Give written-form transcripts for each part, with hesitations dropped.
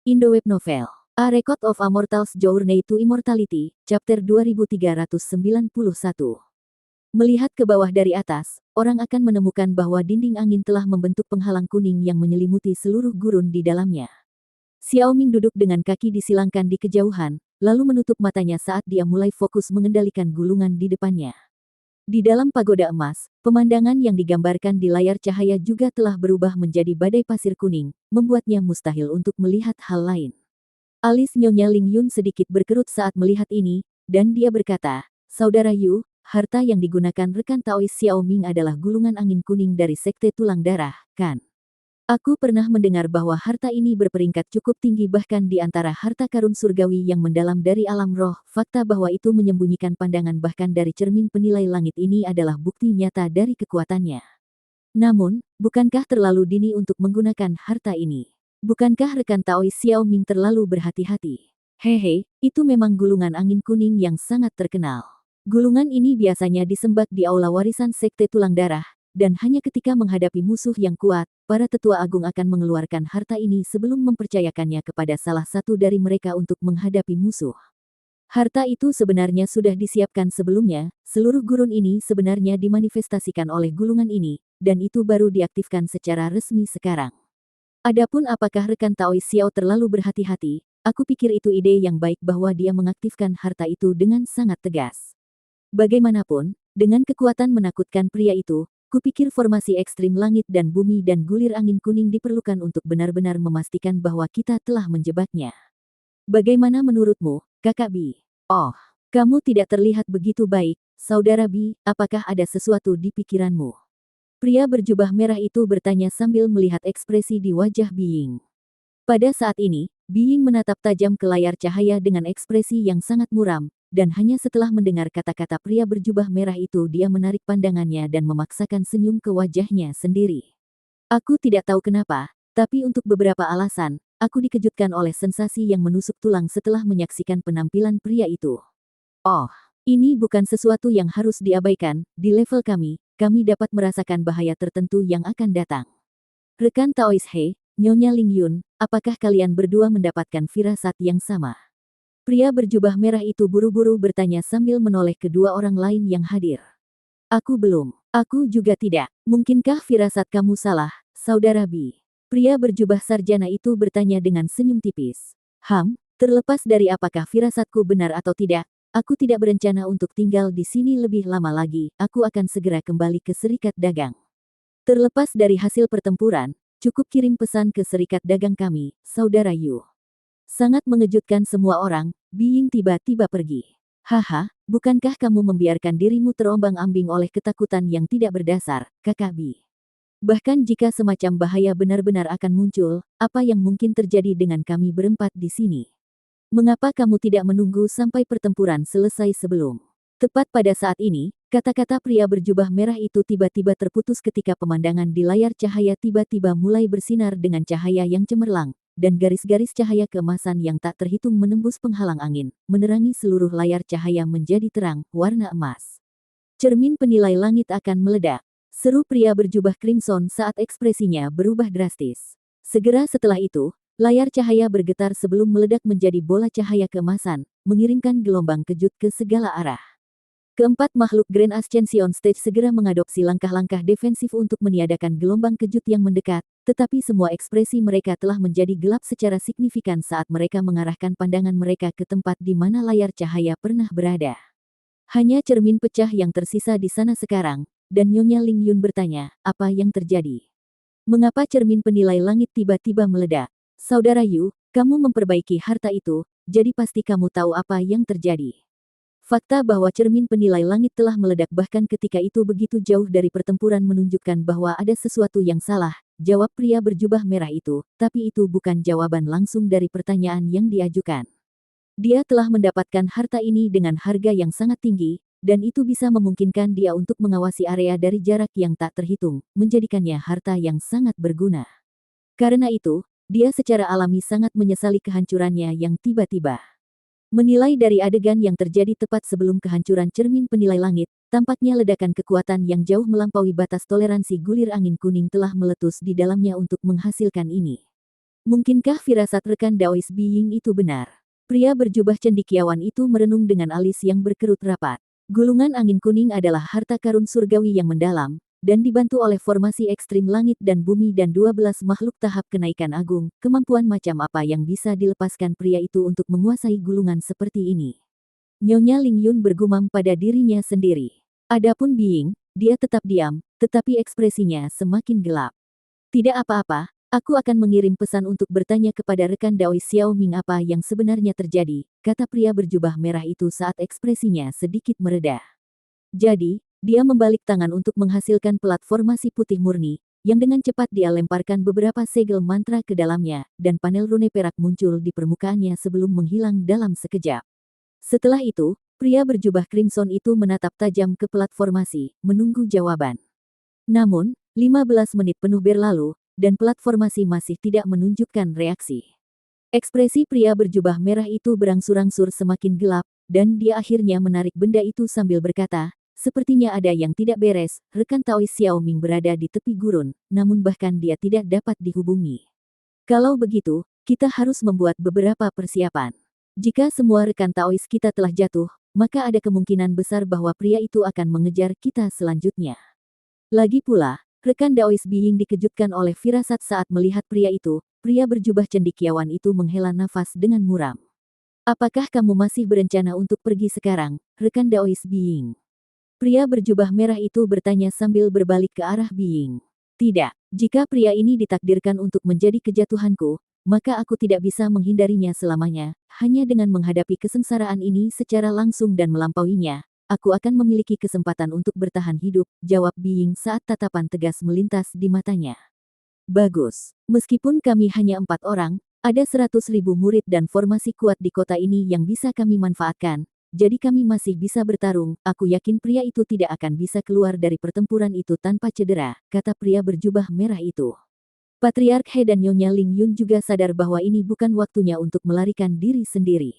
Indo Web Novel. A Record of a Mortal's Journey to Immortality, Chapter 2391. Melihat ke bawah dari atas, orang akan menemukan bahwa dinding angin telah membentuk penghalang kuning yang menyelimuti seluruh gurun di dalamnya. Xiaoming duduk dengan kaki disilangkan di kejauhan, lalu menutup matanya saat dia mulai fokus mengendalikan gulungan di depannya. Di dalam pagoda emas, pemandangan yang digambarkan di layar cahaya juga telah berubah menjadi badai pasir kuning, membuatnya mustahil untuk melihat hal lain. Alis Nyonya Ling Yun sedikit berkerut saat melihat ini, dan dia berkata, "Saudara Yu, harta yang digunakan rekan Taois Xiaoming adalah gulungan angin kuning dari Sekte Tulang Darah, kan? Aku pernah mendengar bahwa harta ini berperingkat cukup tinggi bahkan di antara harta karun surgawi yang mendalam dari alam roh. Fakta bahwa itu menyembunyikan pandangan bahkan dari cermin penilai langit ini adalah bukti nyata dari kekuatannya. Namun, bukankah terlalu dini untuk menggunakan harta ini? Bukankah rekan Taois Xiaoming terlalu berhati-hati? Hehe, itu memang gulungan angin kuning yang sangat terkenal. Gulungan ini biasanya disembah di aula warisan Sekte Tulang Darah, dan hanya ketika menghadapi musuh yang kuat, para tetua agung akan mengeluarkan harta ini sebelum mempercayakannya kepada salah satu dari mereka untuk menghadapi musuh. Harta itu sebenarnya sudah disiapkan sebelumnya, seluruh gurun ini sebenarnya dimanifestasikan oleh gulungan ini, dan itu baru diaktifkan secara resmi sekarang. Adapun apakah rekan Taois Xiao terlalu berhati-hati, aku pikir itu ide yang baik bahwa dia mengaktifkan harta itu dengan sangat tegas. Bagaimanapun, dengan kekuatan menakutkan pria itu, kupikir formasi ekstrim langit dan bumi dan gulir angin kuning diperlukan untuk benar-benar memastikan bahwa kita telah menjebaknya. Bagaimana menurutmu, Kakak Bi? Oh, kamu tidak terlihat begitu baik, Saudara Bi, apakah ada sesuatu di pikiranmu? Pria berjubah merah itu bertanya sambil melihat ekspresi di wajah Biying. Pada saat ini, Biying menatap tajam ke layar cahaya dengan ekspresi yang sangat muram, dan hanya setelah mendengar kata-kata pria berjubah merah itu dia menarik pandangannya dan memaksakan senyum ke wajahnya sendiri. Aku tidak tahu kenapa, tapi untuk beberapa alasan, aku dikejutkan oleh sensasi yang menusuk tulang setelah menyaksikan penampilan pria itu. Oh, ini bukan sesuatu yang harus diabaikan, di level kami dapat merasakan bahaya tertentu yang akan datang. Rekan Taois He, Nyonya Ling Yun, apakah kalian berdua mendapatkan firasat yang sama? Pria berjubah merah itu buru-buru bertanya sambil menoleh kedua orang lain yang hadir. Aku belum. Aku juga tidak. Mungkinkah firasat kamu salah, Saudara Bi? Pria berjubah sarjana itu bertanya dengan senyum tipis. Terlepas dari apakah firasatku benar atau tidak, aku tidak berencana untuk tinggal di sini lebih lama lagi. Aku akan segera kembali ke Serikat Dagang. Terlepas dari hasil pertempuran, cukup kirim pesan ke Serikat Dagang kami, Saudara Yu. Sangat mengejutkan semua orang, Biying tiba-tiba pergi. Haha, bukankah kamu membiarkan dirimu terombang-ambing oleh ketakutan yang tidak berdasar, Kakak Bi? Bahkan jika semacam bahaya benar-benar akan muncul, apa yang mungkin terjadi dengan kami berempat di sini? Mengapa kamu tidak menunggu sampai pertempuran selesai sebelum? Tepat pada saat ini, kata-kata pria berjubah merah itu tiba-tiba terputus ketika pemandangan di layar cahaya tiba-tiba mulai bersinar dengan cahaya yang cemerlang, dan garis-garis cahaya keemasan yang tak terhitung menembus penghalang angin, menerangi seluruh layar cahaya menjadi terang, warna emas. Cermin penilai langit akan meledak. Seru pria berjubah crimson saat ekspresinya berubah drastis. Segera setelah itu, layar cahaya bergetar sebelum meledak menjadi bola cahaya keemasan, mengirimkan gelombang kejut ke segala arah. Keempat makhluk Grand Ascension Stage segera mengadopsi langkah-langkah defensif untuk meniadakan gelombang kejut yang mendekat, tetapi semua ekspresi mereka telah menjadi gelap secara signifikan saat mereka mengarahkan pandangan mereka ke tempat di mana layar cahaya pernah berada. Hanya cermin pecah yang tersisa di sana sekarang, dan Nyonya Ling Yun bertanya, apa yang terjadi? Mengapa cermin penilai langit tiba-tiba meledak? Saudara Yu, kamu memperbaiki harta itu, jadi pasti kamu tahu apa yang terjadi. Fakta bahwa cermin penilai langit telah meledak bahkan ketika itu begitu jauh dari pertempuran menunjukkan bahwa ada sesuatu yang salah, jawab pria berjubah merah itu, tapi itu bukan jawaban langsung dari pertanyaan yang diajukan. Dia telah mendapatkan harta ini dengan harga yang sangat tinggi, dan itu bisa memungkinkan dia untuk mengawasi area dari jarak yang tak terhitung, menjadikannya harta yang sangat berguna. Karena itu, dia secara alami sangat menyesali kehancurannya yang tiba-tiba. Menilai dari adegan yang terjadi tepat sebelum kehancuran cermin penilai langit, tampaknya ledakan kekuatan yang jauh melampaui batas toleransi gulir angin kuning telah meletus di dalamnya untuk menghasilkan ini. Mungkinkah firasat rekan Daois Being itu benar? Pria berjubah cendekiawan itu merenung dengan alis yang berkerut rapat. Gulungan angin kuning adalah harta karun surgawi yang mendalam, dan dibantu oleh formasi ekstrim langit dan bumi dan 12 makhluk tahap kenaikan agung, kemampuan macam apa yang bisa dilepaskan pria itu untuk menguasai gulungan seperti ini? Nyonya Ling Yun bergumam pada dirinya sendiri. Adapun Being, dia tetap diam, tetapi ekspresinya semakin gelap. Tidak apa-apa, aku akan mengirim pesan untuk bertanya kepada rekan Daois Xiao Ming apa yang sebenarnya terjadi, kata pria berjubah merah itu saat ekspresinya sedikit mereda. Jadi, dia membalik tangan untuk menghasilkan pelat formasi putih murni, yang dengan cepat dia lemparkan beberapa segel mantra ke dalamnya, dan panel rune perak muncul di permukaannya sebelum menghilang dalam sekejap. Setelah itu, pria berjubah crimson itu menatap tajam ke pelat formasi, menunggu jawaban. Namun, 15 menit penuh berlalu, dan pelat formasi masih tidak menunjukkan reaksi. Ekspresi pria berjubah merah itu berangsur-angsur semakin gelap, dan dia akhirnya menarik benda itu sambil berkata, sepertinya ada yang tidak beres, rekan Taois Xiao Ming berada di tepi gurun, namun bahkan dia tidak dapat dihubungi. Kalau begitu, kita harus membuat beberapa persiapan. Jika semua rekan Taois kita telah jatuh, maka ada kemungkinan besar bahwa pria itu akan mengejar kita selanjutnya. Lagi pula, rekan Daois Being dikejutkan oleh firasat saat melihat pria itu. Pria berjubah cendekiawan itu menghela nafas dengan muram. Apakah kamu masih berencana untuk pergi sekarang, rekan Daois Being? Pria berjubah merah itu bertanya sambil berbalik ke arah Being. Tidak, jika pria ini ditakdirkan untuk menjadi kejatuhanku, maka aku tidak bisa menghindarinya selamanya. Hanya dengan menghadapi kesengsaraan ini secara langsung dan melampauinya, aku akan memiliki kesempatan untuk bertahan hidup, jawab Being saat tatapan tegas melintas di matanya. Bagus. Meskipun kami hanya 4 orang, ada 100.000 murid dan formasi kuat di kota ini yang bisa kami manfaatkan. Jadi kami masih bisa bertarung, aku yakin pria itu tidak akan bisa keluar dari pertempuran itu tanpa cedera, kata pria berjubah merah itu. Patriark He dan Nyonya Ling Yun juga sadar bahwa ini bukan waktunya untuk melarikan diri sendiri.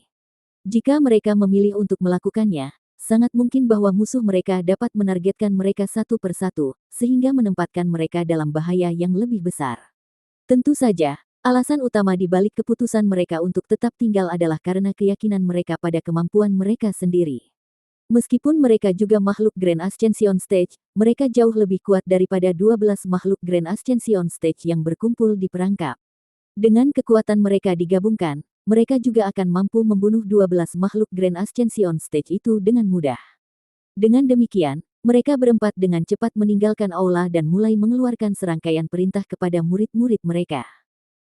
Jika mereka memilih untuk melakukannya, sangat mungkin bahwa musuh mereka dapat menargetkan mereka satu persatu, sehingga menempatkan mereka dalam bahaya yang lebih besar. Tentu saja, alasan utama di balik keputusan mereka untuk tetap tinggal adalah karena keyakinan mereka pada kemampuan mereka sendiri. Meskipun mereka juga makhluk Grand Ascension Stage, mereka jauh lebih kuat daripada 12 makhluk Grand Ascension Stage yang berkumpul di perangkap. Dengan kekuatan mereka digabungkan, mereka juga akan mampu membunuh 12 makhluk Grand Ascension Stage itu dengan mudah. Dengan demikian, mereka berempat dengan cepat meninggalkan aula dan mulai mengeluarkan serangkaian perintah kepada murid-murid mereka.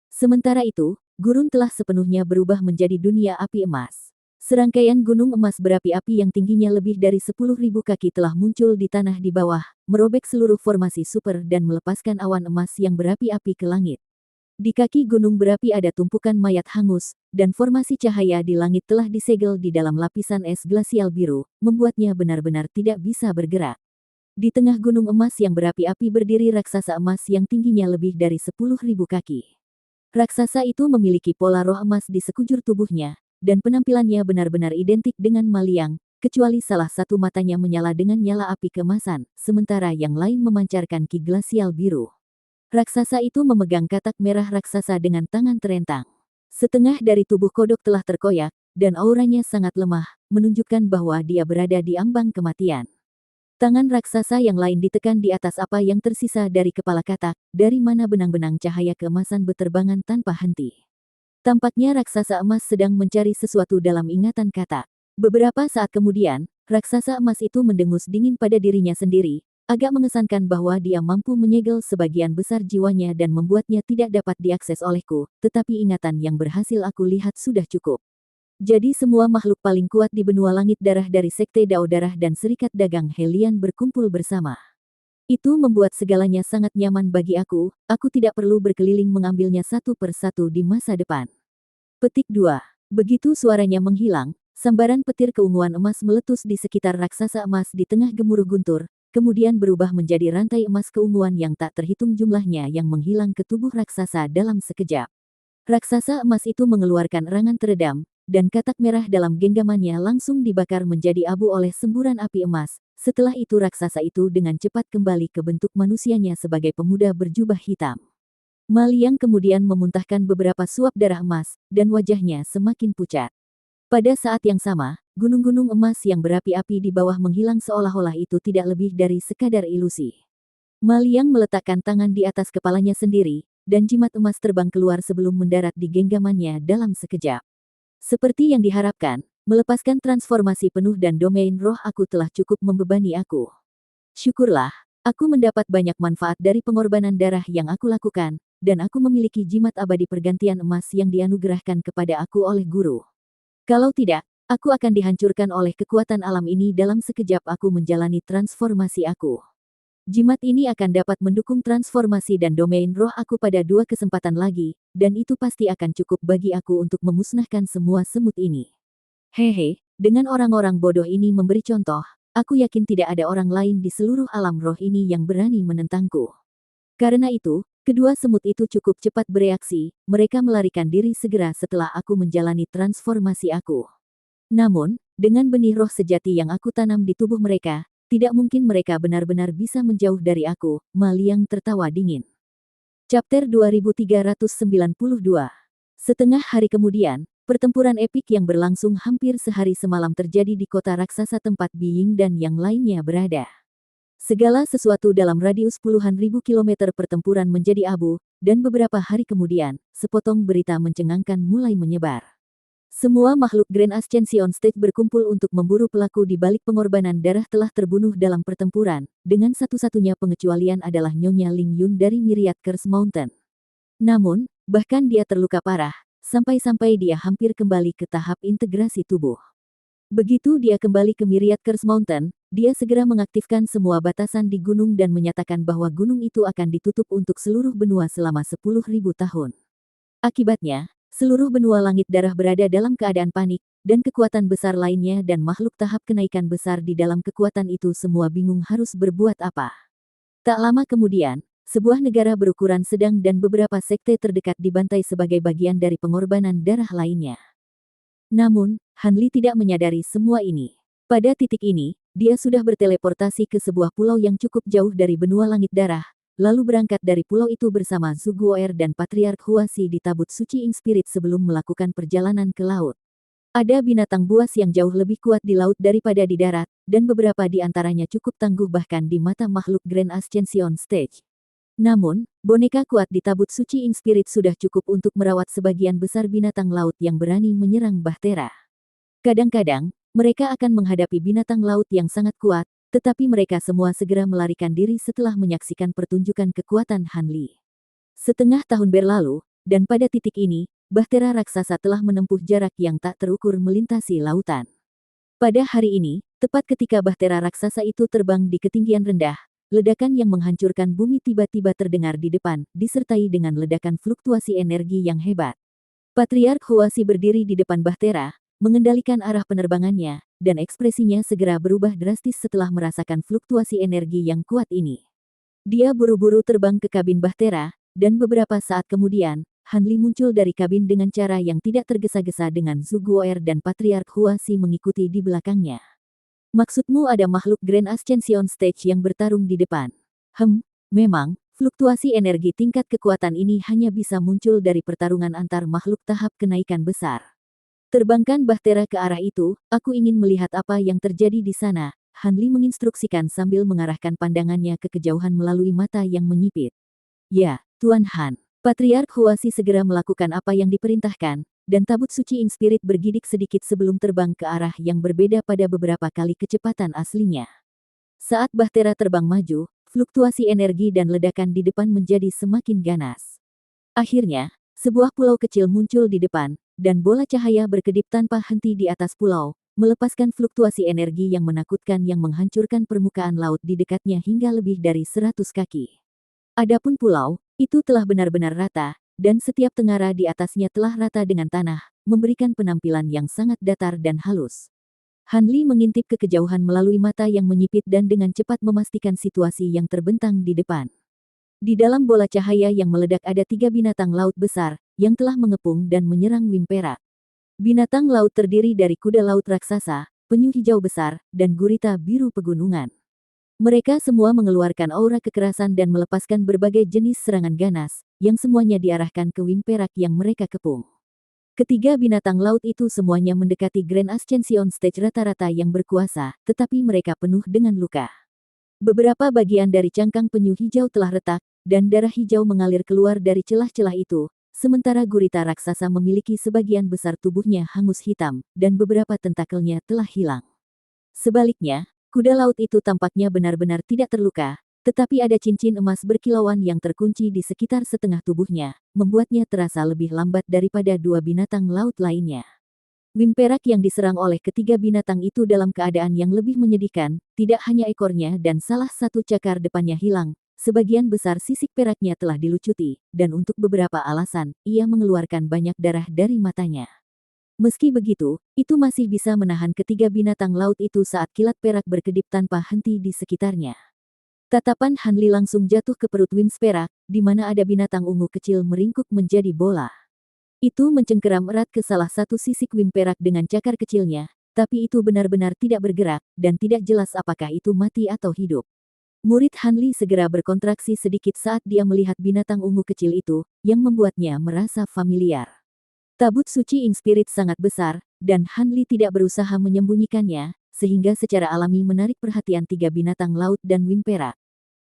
Sementara itu, gurun telah sepenuhnya berubah menjadi dunia api emas. Serangkaian gunung emas berapi-api yang tingginya lebih dari 10.000 kaki telah muncul di tanah di bawah, merobek seluruh formasi super dan melepaskan awan emas yang berapi-api ke langit. Di kaki gunung berapi ada tumpukan mayat hangus, dan formasi cahaya di langit telah disegel di dalam lapisan es glasial biru, membuatnya benar-benar tidak bisa bergerak. Di tengah gunung emas yang berapi-api berdiri raksasa emas yang tingginya lebih dari 10.000 kaki. Raksasa itu memiliki pola roh emas di sekujur tubuhnya, dan penampilannya benar-benar identik dengan Maliang, kecuali salah satu matanya menyala dengan nyala api kemasan, sementara yang lain memancarkan ki glasial biru. Raksasa itu memegang katak merah raksasa dengan tangan terentang. Setengah dari tubuh kodok telah terkoyak, dan auranya sangat lemah, menunjukkan bahwa dia berada di ambang kematian. Tangan raksasa yang lain ditekan di atas apa yang tersisa dari kepala katak, dari mana benang-benang cahaya keemasan berterbangan tanpa henti. Tampaknya raksasa emas sedang mencari sesuatu dalam ingatan katak. Beberapa saat kemudian, raksasa emas itu mendengus dingin pada dirinya sendiri, agak mengesankan bahwa dia mampu menyegel sebagian besar jiwanya dan membuatnya tidak dapat diakses olehku, tetapi ingatan yang berhasil aku lihat sudah cukup. Jadi semua makhluk paling kuat di benua langit darah dari Sekte Dao Darah dan Serikat Dagang Helian berkumpul bersama. Itu membuat segalanya sangat nyaman bagi aku tidak perlu berkeliling mengambilnya satu persatu di masa depan. Petik 2. Begitu suaranya menghilang, sambaran petir keunguan emas meletus di sekitar raksasa emas di tengah gemuruh guntur, kemudian berubah menjadi rantai emas keunguan yang tak terhitung jumlahnya yang menghilang ke tubuh raksasa dalam sekejap. Raksasa emas itu mengeluarkan erangan teredam, dan katak merah dalam genggamannya langsung dibakar menjadi abu oleh semburan api emas. Setelah itu raksasa itu dengan cepat kembali ke bentuk manusianya sebagai pemuda berjubah hitam. Ma Liang kemudian memuntahkan beberapa suap darah emas, dan wajahnya semakin pucat. Pada saat yang sama, gunung-gunung emas yang berapi-api di bawah menghilang seolah-olah itu tidak lebih dari sekadar ilusi. Ma Liang meletakkan tangan di atas kepalanya sendiri, dan jimat emas terbang keluar sebelum mendarat di genggamannya dalam sekejap. Seperti yang diharapkan, melepaskan transformasi penuh dan domain roh aku telah cukup membebani aku. Syukurlah, aku mendapat banyak manfaat dari pengorbanan darah yang aku lakukan, dan aku memiliki jimat abadi pergantian emas yang dianugerahkan kepada aku oleh guru. Kalau tidak, aku akan dihancurkan oleh kekuatan alam ini dalam sekejap aku menjalani transformasi aku. Jimat ini akan dapat mendukung transformasi dan domain roh aku pada 2 kesempatan lagi, dan itu pasti akan cukup bagi aku untuk memusnahkan semua semut ini. Hehe, dengan orang-orang bodoh ini memberi contoh, aku yakin tidak ada orang lain di seluruh alam roh ini yang berani menentangku. Karena itu, kedua semut itu cukup cepat bereaksi, mereka melarikan diri segera setelah aku menjalani transformasi aku. Namun, dengan benih roh sejati yang aku tanam di tubuh mereka, tidak mungkin mereka benar-benar bisa menjauh dari aku. Ma Liang tertawa dingin. Chapter 2392. Setengah hari kemudian, pertempuran epik yang berlangsung hampir sehari semalam terjadi di kota raksasa tempat Biying dan yang lainnya berada. Segala sesuatu dalam radius puluhan ribu kilometer pertempuran menjadi abu, dan beberapa hari kemudian, sepotong berita mencengangkan mulai menyebar. Semua makhluk Grand Ascension Stage berkumpul untuk memburu pelaku di balik pengorbanan darah telah terbunuh dalam pertempuran, dengan satu-satunya pengecualian adalah Nyonya Ling Yun dari Myriad Curse Mountain. Namun, bahkan dia terluka parah, sampai-sampai dia hampir kembali ke tahap integrasi tubuh. Begitu dia kembali ke Myriad Curse Mountain, dia segera mengaktifkan semua batasan di gunung dan menyatakan bahwa gunung itu akan ditutup untuk seluruh benua selama 10.000 tahun. Akibatnya, seluruh benua langit darah berada dalam keadaan panik, dan kekuatan besar lainnya dan makhluk tahap kenaikan besar di dalam kekuatan itu semua bingung harus berbuat apa. Tak lama kemudian, sebuah negara berukuran sedang dan beberapa sekte terdekat dibantai sebagai bagian dari pengorbanan darah lainnya. Namun, Han Li tidak menyadari semua ini. Pada titik ini, dia sudah berteleportasi ke sebuah pulau yang cukup jauh dari benua langit darah, lalu berangkat dari pulau itu bersama Zhu Guo'er dan Patriark Huasi di tabut suci Ing Spirit sebelum melakukan perjalanan ke laut. Ada binatang buas yang jauh lebih kuat di laut daripada di darat, dan beberapa di antaranya cukup tangguh bahkan di mata makhluk Grand Ascension Stage. Namun, boneka kuat di tabut suci Ing Spirit sudah cukup untuk merawat sebagian besar binatang laut yang berani menyerang Bahtera. Kadang-kadang, mereka akan menghadapi binatang laut yang sangat kuat, tetapi mereka semua segera melarikan diri setelah menyaksikan pertunjukan kekuatan Han Li. Setengah tahun berlalu, dan pada titik ini, Bahtera raksasa telah menempuh jarak yang tak terukur melintasi lautan. Pada hari ini, tepat ketika Bahtera raksasa itu terbang di ketinggian rendah, ledakan yang menghancurkan bumi tiba-tiba terdengar di depan, disertai dengan ledakan fluktuasi energi yang hebat. Patriark Huasi berdiri di depan Bahtera, mengendalikan arah penerbangannya, dan ekspresinya segera berubah drastis setelah merasakan fluktuasi energi yang kuat ini. Dia buru-buru terbang ke kabin Bahtera, dan beberapa saat kemudian, Han Li muncul dari kabin dengan cara yang tidak tergesa-gesa dengan Zhu Guo'er dan Patriark Huasi mengikuti di belakangnya. Maksudmu ada makhluk Grand Ascension Stage yang bertarung di depan? Memang, fluktuasi energi tingkat kekuatan ini hanya bisa muncul dari pertarungan antar makhluk tahap kenaikan besar. Terbangkan Bahtera ke arah itu, aku ingin melihat apa yang terjadi di sana, Han Li menginstruksikan sambil mengarahkan pandangannya ke kejauhan melalui mata yang menyipit. Ya, Tuan Han. Patriark Huasi segera melakukan apa yang diperintahkan, dan tabut suci Ing Spirit bergidik sedikit sebelum terbang ke arah yang berbeda pada beberapa kali kecepatan aslinya. Saat Bahtera terbang maju, fluktuasi energi dan ledakan di depan menjadi semakin ganas. Akhirnya, sebuah pulau kecil muncul di depan, dan bola cahaya berkedip tanpa henti di atas pulau, melepaskan fluktuasi energi yang menakutkan yang menghancurkan permukaan laut di dekatnya hingga lebih dari 100 kaki. Adapun pulau, itu telah benar-benar rata, dan setiap tengara di atasnya telah rata dengan tanah, memberikan penampilan yang sangat datar dan halus. Han Li mengintip ke kejauhan melalui mata yang menyipit dan dengan cepat memastikan situasi yang terbentang di depan. Di dalam bola cahaya yang meledak ada 3 binatang laut besar, yang telah mengepung dan menyerang Wim Perak. Binatang laut terdiri dari kuda laut raksasa, penyu hijau besar, dan gurita biru pegunungan. Mereka semua mengeluarkan aura kekerasan dan melepaskan berbagai jenis serangan ganas, yang semuanya diarahkan ke Wimperak yang mereka kepung. Ketiga binatang laut itu semuanya mendekati Grand Ascension Stage rata-rata yang berkuasa, tetapi mereka penuh dengan luka. Beberapa bagian dari cangkang penyu hijau telah retak, dan darah hijau mengalir keluar dari celah-celah itu, sementara gurita raksasa memiliki sebagian besar tubuhnya hangus hitam, dan beberapa tentakelnya telah hilang. Sebaliknya, kuda laut itu tampaknya benar-benar tidak terluka, tetapi ada cincin emas berkilauan yang terkunci di sekitar setengah tubuhnya, membuatnya terasa lebih lambat daripada dua binatang laut lainnya. Wimperak yang diserang oleh ketiga binatang itu dalam keadaan yang lebih menyedihkan, tidak hanya ekornya dan salah satu cakar depannya hilang, sebagian besar sisik peraknya telah dilucuti, dan untuk beberapa alasan, ia mengeluarkan banyak darah dari matanya. Meski begitu, itu masih bisa menahan ketiga binatang laut itu saat kilat perak berkedip tanpa henti di sekitarnya. Tatapan Hanli langsung jatuh ke perut Wimperak, di mana ada binatang ungu kecil meringkuk menjadi bola. Itu mencengkeram erat ke salah satu sisik Wimperak dengan cakar kecilnya, tapi itu benar-benar tidak bergerak, dan tidak jelas apakah itu mati atau hidup. Murid Hanli segera berkontraksi sedikit saat dia melihat binatang ungu kecil itu, yang membuatnya merasa familiar. Tabut suci Ing Spirit sangat besar, dan Hanli tidak berusaha menyembunyikannya, sehingga secara alami menarik perhatian tiga binatang laut dan Wimperak.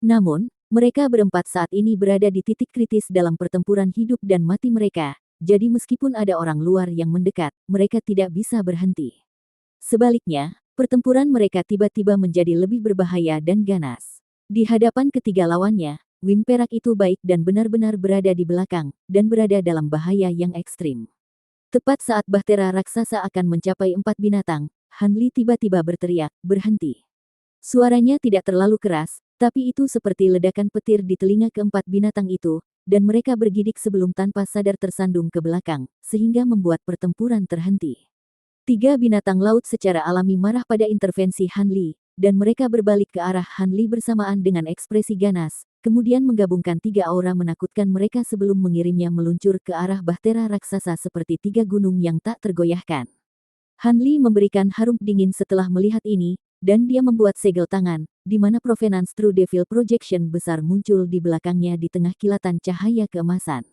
Namun, mereka berempat saat ini berada di titik kritis dalam pertempuran hidup dan mati mereka, jadi meskipun ada orang luar yang mendekat, mereka tidak bisa berhenti. Sebaliknya, pertempuran mereka tiba-tiba menjadi lebih berbahaya dan ganas. Di hadapan ketiga lawannya, Wimperak itu baik dan benar-benar berada di belakang, dan berada dalam bahaya yang ekstrim. Tepat saat bahtera raksasa akan mencapai 4 binatang, Hanli tiba-tiba berteriak, berhenti. Suaranya tidak terlalu keras, tapi itu seperti ledakan petir di telinga keempat binatang itu, dan mereka bergidik sebelum tanpa sadar tersandung ke belakang, sehingga membuat pertempuran terhenti. Tiga binatang laut secara alami marah pada intervensi Hanli, dan mereka berbalik ke arah Hanli bersamaan dengan ekspresi ganas, kemudian menggabungkan tiga aura menakutkan mereka sebelum mengirimnya meluncur ke arah bahtera raksasa seperti tiga gunung yang tak tergoyahkan. Hanli memberikan harum dingin setelah melihat ini, dan dia membuat segel tangan, di mana Provenance True Devil Projection besar muncul di belakangnya di tengah kilatan cahaya keemasan.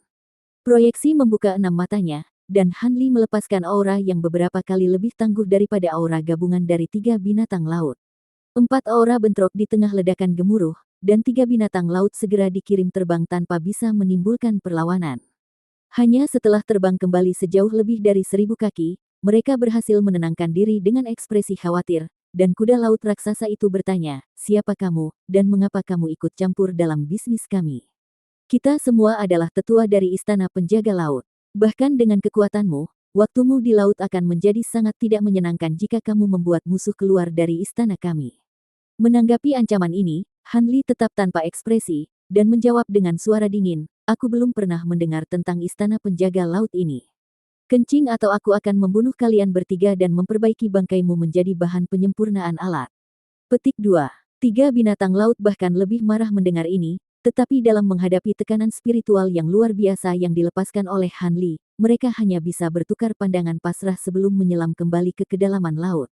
Proyeksi membuka 6 matanya, dan Hanli melepaskan aura yang beberapa kali lebih tangguh daripada aura gabungan dari tiga binatang laut. 4 aura bentrok di tengah ledakan gemuruh, dan tiga binatang laut segera dikirim terbang tanpa bisa menimbulkan perlawanan. Hanya setelah terbang kembali sejauh lebih dari 1000 kaki, mereka berhasil menenangkan diri dengan ekspresi khawatir, dan kuda laut raksasa itu bertanya, "Siapa kamu, dan mengapa kamu ikut campur dalam bisnis kami? Kita semua adalah tetua dari Istana Penjaga Laut. Bahkan dengan kekuatanmu, waktumu di laut akan menjadi sangat tidak menyenangkan jika kamu membuat musuh keluar dari istana kami." Menanggapi ancaman ini, Hanli tetap tanpa ekspresi, dan menjawab dengan suara dingin, "Aku belum pernah mendengar tentang Istana Penjaga Laut ini. Kencing atau aku akan membunuh kalian bertiga dan memperbaiki bangkaimu menjadi bahan penyempurnaan alat." Petik 2. Tiga binatang laut bahkan lebih marah mendengar ini, tetapi dalam menghadapi tekanan spiritual yang luar biasa yang dilepaskan oleh Hanli, mereka hanya bisa bertukar pandangan pasrah sebelum menyelam kembali ke kedalaman laut.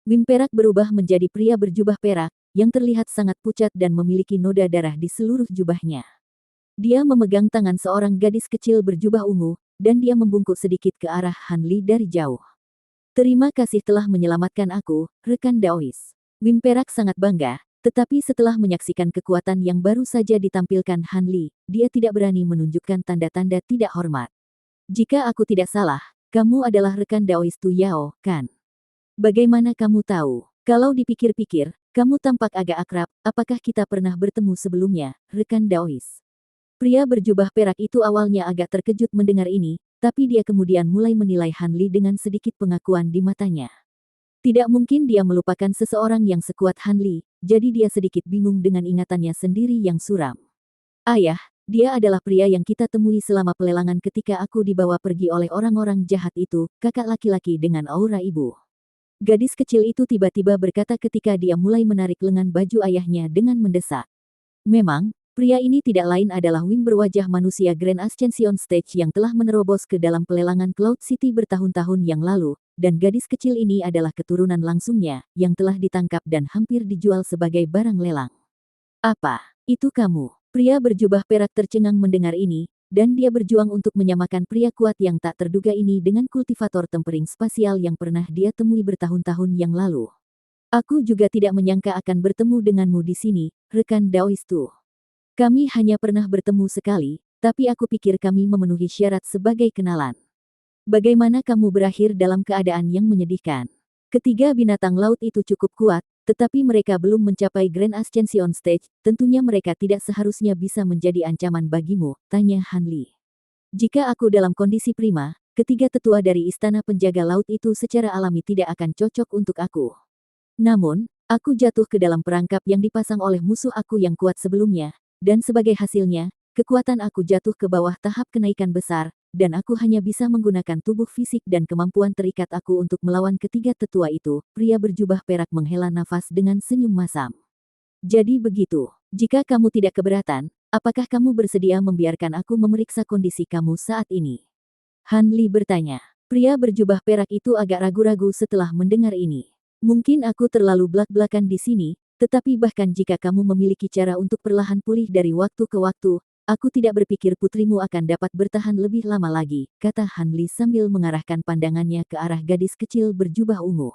Wimperak berubah menjadi pria berjubah perak, yang terlihat sangat pucat dan memiliki noda darah di seluruh jubahnya. Dia memegang tangan seorang gadis kecil berjubah ungu, dan dia membungkuk sedikit ke arah Hanli dari jauh. "Terima kasih telah menyelamatkan aku, rekan Daois." Wimperak sangat bangga, tetapi setelah menyaksikan kekuatan yang baru saja ditampilkan Hanli, dia tidak berani menunjukkan tanda-tanda tidak hormat. "Jika aku tidak salah, kamu adalah rekan Daois Tu Yao, kan? Bagaimana kamu tahu? Kalau dipikir-pikir, kamu tampak agak akrab, apakah kita pernah bertemu sebelumnya, rekan Daois?" Pria berjubah perak itu awalnya agak terkejut mendengar ini, tapi dia kemudian mulai menilai Hanli dengan sedikit pengakuan di matanya. Tidak mungkin dia melupakan seseorang yang sekuat Hanli, jadi dia sedikit bingung dengan ingatannya sendiri yang suram. "Ayah, dia adalah pria yang kita temui selama pelelangan ketika aku dibawa pergi oleh orang-orang jahat itu," kakak laki-laki dengan aura ibu. Gadis kecil itu tiba-tiba berkata ketika dia mulai menarik lengan baju ayahnya dengan mendesak. Memang, Pria ini tidak lain adalah Wim berwajah manusia Grand Ascension Stage yang telah menerobos ke dalam pelelangan Cloud City bertahun-tahun yang lalu, dan gadis kecil ini adalah keturunan langsungnya, yang telah ditangkap dan hampir dijual sebagai barang lelang. Apa? Itu kamu? Pria berjubah perak tercengang mendengar ini, dan dia berjuang untuk menyamakan pria kuat yang tak terduga ini dengan kultivator tempering spasial yang pernah dia temui bertahun-tahun yang lalu. Aku juga tidak menyangka akan bertemu denganmu di sini, rekan Daoistu. Kami hanya pernah bertemu sekali, tapi aku pikir kami memenuhi syarat sebagai kenalan. Bagaimana kamu berakhir dalam keadaan yang menyedihkan? Ketiga binatang laut itu cukup kuat, tetapi mereka belum mencapai Grand Ascension Stage, tentunya mereka tidak seharusnya bisa menjadi ancaman bagimu, tanya Han Li. Jika aku dalam kondisi prima, ketiga tetua dari istana penjaga laut itu secara alami tidak akan cocok untuk aku. Namun, aku jatuh ke dalam perangkap yang dipasang oleh musuh aku yang kuat sebelumnya, dan sebagai hasilnya, kekuatan aku jatuh ke bawah tahap kenaikan besar, dan aku hanya bisa menggunakan tubuh fisik dan kemampuan terikat aku untuk melawan ketiga tetua itu. Pria berjubah perak menghela nafas dengan senyum masam. Jadi begitu, jika kamu tidak keberatan, apakah kamu bersedia membiarkan aku memeriksa kondisi kamu saat ini? Han Li bertanya. Pria berjubah perak itu agak ragu-ragu setelah mendengar ini. Mungkin aku terlalu blak-blakan di sini, tetapi bahkan jika kamu memiliki cara untuk perlahan pulih dari waktu ke waktu, aku tidak berpikir putrimu akan dapat bertahan lebih lama lagi, kata Han Li sambil mengarahkan pandangannya ke arah gadis kecil berjubah ungu.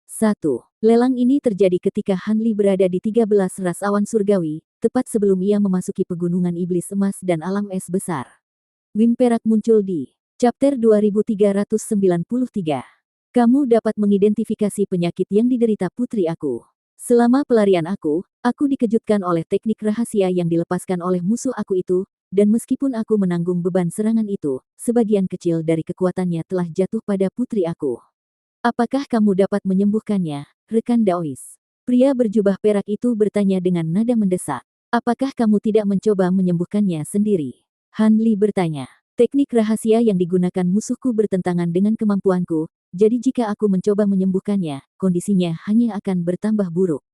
1. Lelang ini terjadi ketika Han Li berada di 13 ras awan surgawi, tepat sebelum ia memasuki pegunungan iblis emas dan alam es besar. Wim perak muncul di chapter 2393. Kamu dapat mengidentifikasi penyakit yang diderita putri aku. Selama pelarian aku dikejutkan oleh teknik rahasia yang dilepaskan oleh musuh aku itu, dan meskipun aku menanggung beban serangan itu, sebagian kecil dari kekuatannya telah jatuh pada putri aku. Apakah kamu dapat menyembuhkannya, rekan Daois? Pria berjubah perak itu bertanya dengan nada mendesak. Apakah kamu tidak mencoba menyembuhkannya sendiri? Han Li bertanya. Teknik rahasia yang digunakan musuhku bertentangan dengan kemampuanku, jadi jika aku mencoba menyembuhkannya, kondisinya hanya akan bertambah buruk.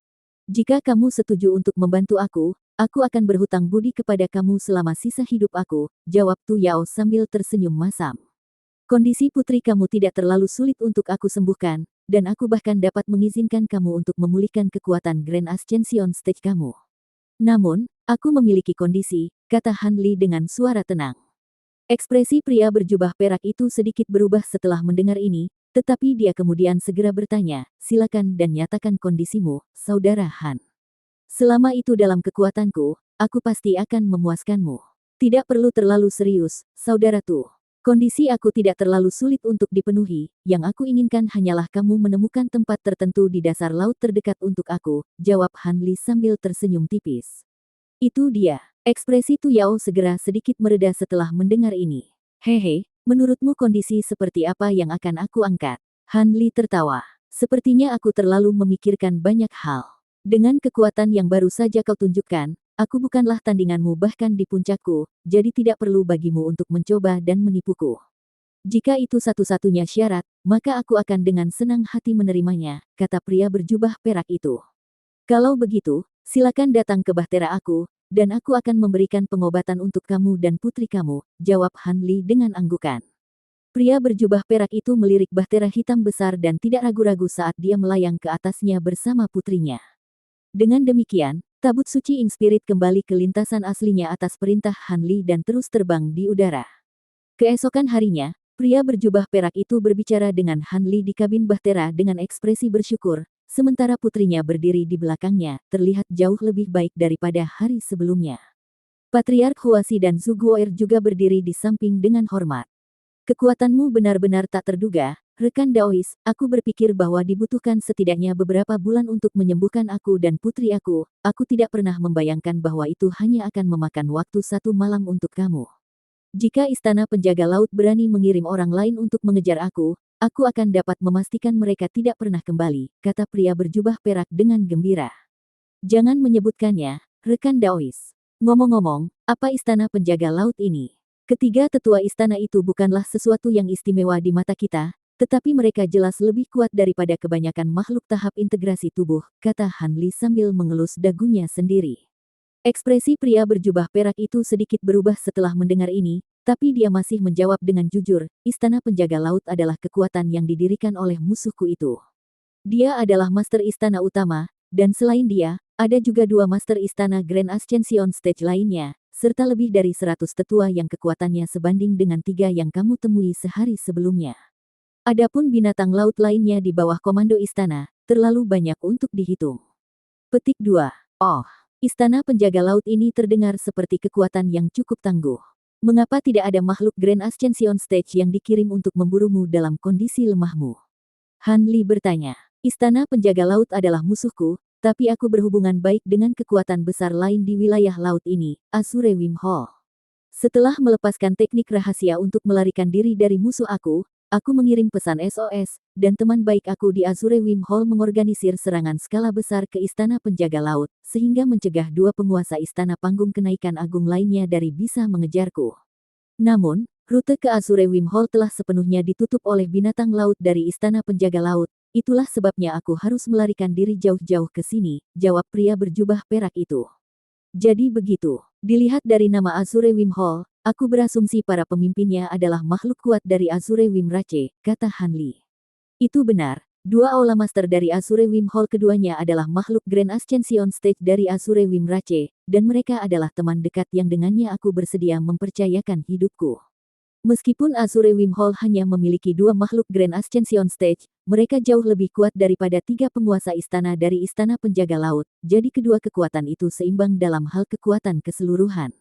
Jika kamu setuju untuk membantu aku akan berhutang budi kepada kamu selama sisa hidup aku, jawab Tu Yao sambil tersenyum masam. Kondisi putri kamu tidak terlalu sulit untuk aku sembuhkan, dan aku bahkan dapat mengizinkan kamu untuk memulihkan kekuatan Grand Ascension Stage kamu. Namun, aku memiliki kondisi, kata Han Li dengan suara tenang. Ekspresi pria berjubah perak itu sedikit berubah setelah mendengar ini, tetapi dia kemudian segera bertanya, silakan dan nyatakan kondisimu, saudara Han. Selama itu dalam kekuatanku, aku pasti akan memuaskanmu. Tidak perlu terlalu serius, saudara Tu. Kondisi aku tidak terlalu sulit untuk dipenuhi, yang aku inginkan hanyalah kamu menemukan tempat tertentu di dasar laut terdekat untuk aku, jawab Han Li sambil tersenyum tipis. Itu dia. Ekspresi Tu Yao segera sedikit mereda setelah mendengar ini. Hehe, menurutmu kondisi seperti apa yang akan aku angkat? Han Li tertawa. Sepertinya aku terlalu memikirkan banyak hal. Dengan kekuatan yang baru saja kau tunjukkan, aku bukanlah tandinganmu bahkan di puncakku, jadi tidak perlu bagimu untuk mencoba dan menipuku. Jika itu satu-satunya syarat, maka aku akan dengan senang hati menerimanya, kata pria berjubah perak itu. Kalau begitu, silakan datang ke bahtera aku, dan aku akan memberikan pengobatan untuk kamu dan putri kamu, jawab Han Li dengan anggukan. Pria berjubah perak itu melirik bahtera hitam besar dan tidak ragu-ragu saat dia melayang ke atasnya bersama putrinya. Dengan demikian, tabut suci Ing Spirit kembali ke lintasan aslinya atas perintah Han Li dan terus terbang di udara. Keesokan harinya, pria berjubah perak itu berbicara dengan Han Li di kabin bahtera dengan ekspresi bersyukur, sementara putrinya berdiri di belakangnya, terlihat jauh lebih baik daripada hari sebelumnya. Patriark Huasi dan Zhu Guo'er juga berdiri di samping dengan hormat. Kekuatanmu benar-benar tak terduga, rekan Daois, aku berpikir bahwa dibutuhkan setidaknya beberapa bulan untuk menyembuhkan aku dan putri aku tidak pernah membayangkan bahwa itu hanya akan memakan waktu 1 malam untuk kamu. Jika istana penjaga laut berani mengirim orang lain untuk mengejar aku akan dapat memastikan mereka tidak pernah kembali, kata pria berjubah perak dengan gembira. Jangan menyebutkannya, rekan Daois. Ngomong-ngomong, apa istana penjaga laut ini? Ketiga tetua istana itu bukanlah sesuatu yang istimewa di mata kita, tetapi mereka jelas lebih kuat daripada kebanyakan makhluk tahap integrasi tubuh, kata Han Li sambil mengelus dagunya sendiri. Ekspresi pria berjubah perak itu sedikit berubah setelah mendengar ini, tapi dia masih menjawab dengan jujur, Istana Penjaga Laut adalah kekuatan yang didirikan oleh musuhku itu. Dia adalah Master Istana Utama, dan selain dia, ada juga dua Master Istana Grand Ascension Stage lainnya, serta lebih dari 100 tetua yang kekuatannya sebanding dengan 3 yang kamu temui sehari sebelumnya. Adapun binatang laut lainnya di bawah komando istana, terlalu banyak untuk dihitung. Petik 2. Oh. Istana Penjaga Laut ini terdengar seperti kekuatan yang cukup tangguh. Mengapa tidak ada makhluk Grand Ascension Stage yang dikirim untuk memburumu dalam kondisi lemahmu? Han Li bertanya. Istana Penjaga Laut adalah musuhku, tapi aku berhubungan baik dengan kekuatan besar lain di wilayah laut ini, Azure Wim Hall. Setelah melepaskan teknik rahasia untuk melarikan diri dari musuh aku mengirim pesan SOS, dan teman baik aku di Azure Wim Hall mengorganisir serangan skala besar ke Istana Penjaga Laut, sehingga mencegah dua penguasa Istana Panggung Kenaikan Agung lainnya dari bisa mengejarku. Namun, rute ke Azure Wim Hall telah sepenuhnya ditutup oleh binatang laut dari Istana Penjaga Laut, itulah sebabnya aku harus melarikan diri jauh-jauh ke sini, jawab pria berjubah perak itu. Jadi begitu, dilihat dari nama Azure Wim Hall, aku berasumsi para pemimpinnya adalah makhluk kuat dari Azure Wim Rache, kata Han Li. Itu benar, dua Aula Master dari Azure Wim Hall keduanya adalah makhluk Grand Ascension Stage dari Azure Wim Rache, dan mereka adalah teman dekat yang dengannya aku bersedia mempercayakan hidupku. Meskipun Azure Wim Hall hanya memiliki dua makhluk Grand Ascension Stage, mereka jauh lebih kuat daripada 3 penguasa istana dari Istana Penjaga Laut, jadi kedua kekuatan itu seimbang dalam hal kekuatan keseluruhan.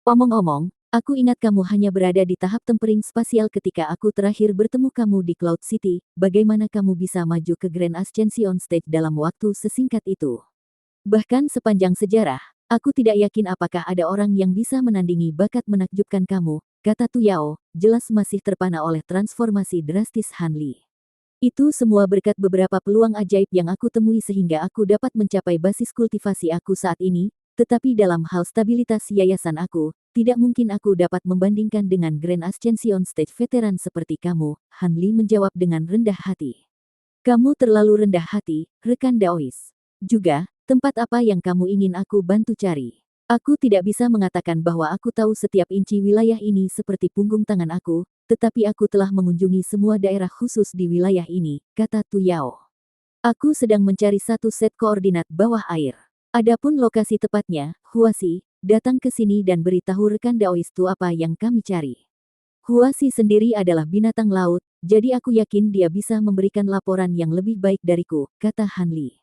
Omong-omong, aku ingat kamu hanya berada di tahap tempering spasial ketika aku terakhir bertemu kamu di Cloud City, bagaimana kamu bisa maju ke Grand Ascension Stage dalam waktu sesingkat itu? Bahkan sepanjang sejarah, aku tidak yakin apakah ada orang yang bisa menandingi bakat menakjubkan kamu, kata Tu Yao, jelas masih terpana oleh transformasi drastis Han Li. Itu semua berkat beberapa peluang ajaib yang aku temui sehingga aku dapat mencapai basis kultivasi aku saat ini, tetapi dalam hal stabilitas yayasan aku, tidak mungkin aku dapat membandingkan dengan Grand Ascension Stage veteran seperti kamu, Han Li menjawab dengan rendah hati. Kamu terlalu rendah hati, rekan Daois. Juga, tempat apa yang kamu ingin aku bantu cari? Aku tidak bisa mengatakan bahwa aku tahu setiap inci wilayah ini seperti punggung tangan aku, tetapi aku telah mengunjungi semua daerah khusus di wilayah ini, kata Tu Yao. Aku sedang mencari satu set koordinat bawah air. Adapun lokasi tepatnya, Huasi, datang ke sini dan beritahu rekan Daois Tu apa yang kami cari. Huasi sendiri adalah binatang laut, jadi aku yakin dia bisa memberikan laporan yang lebih baik dariku, kata Han Li.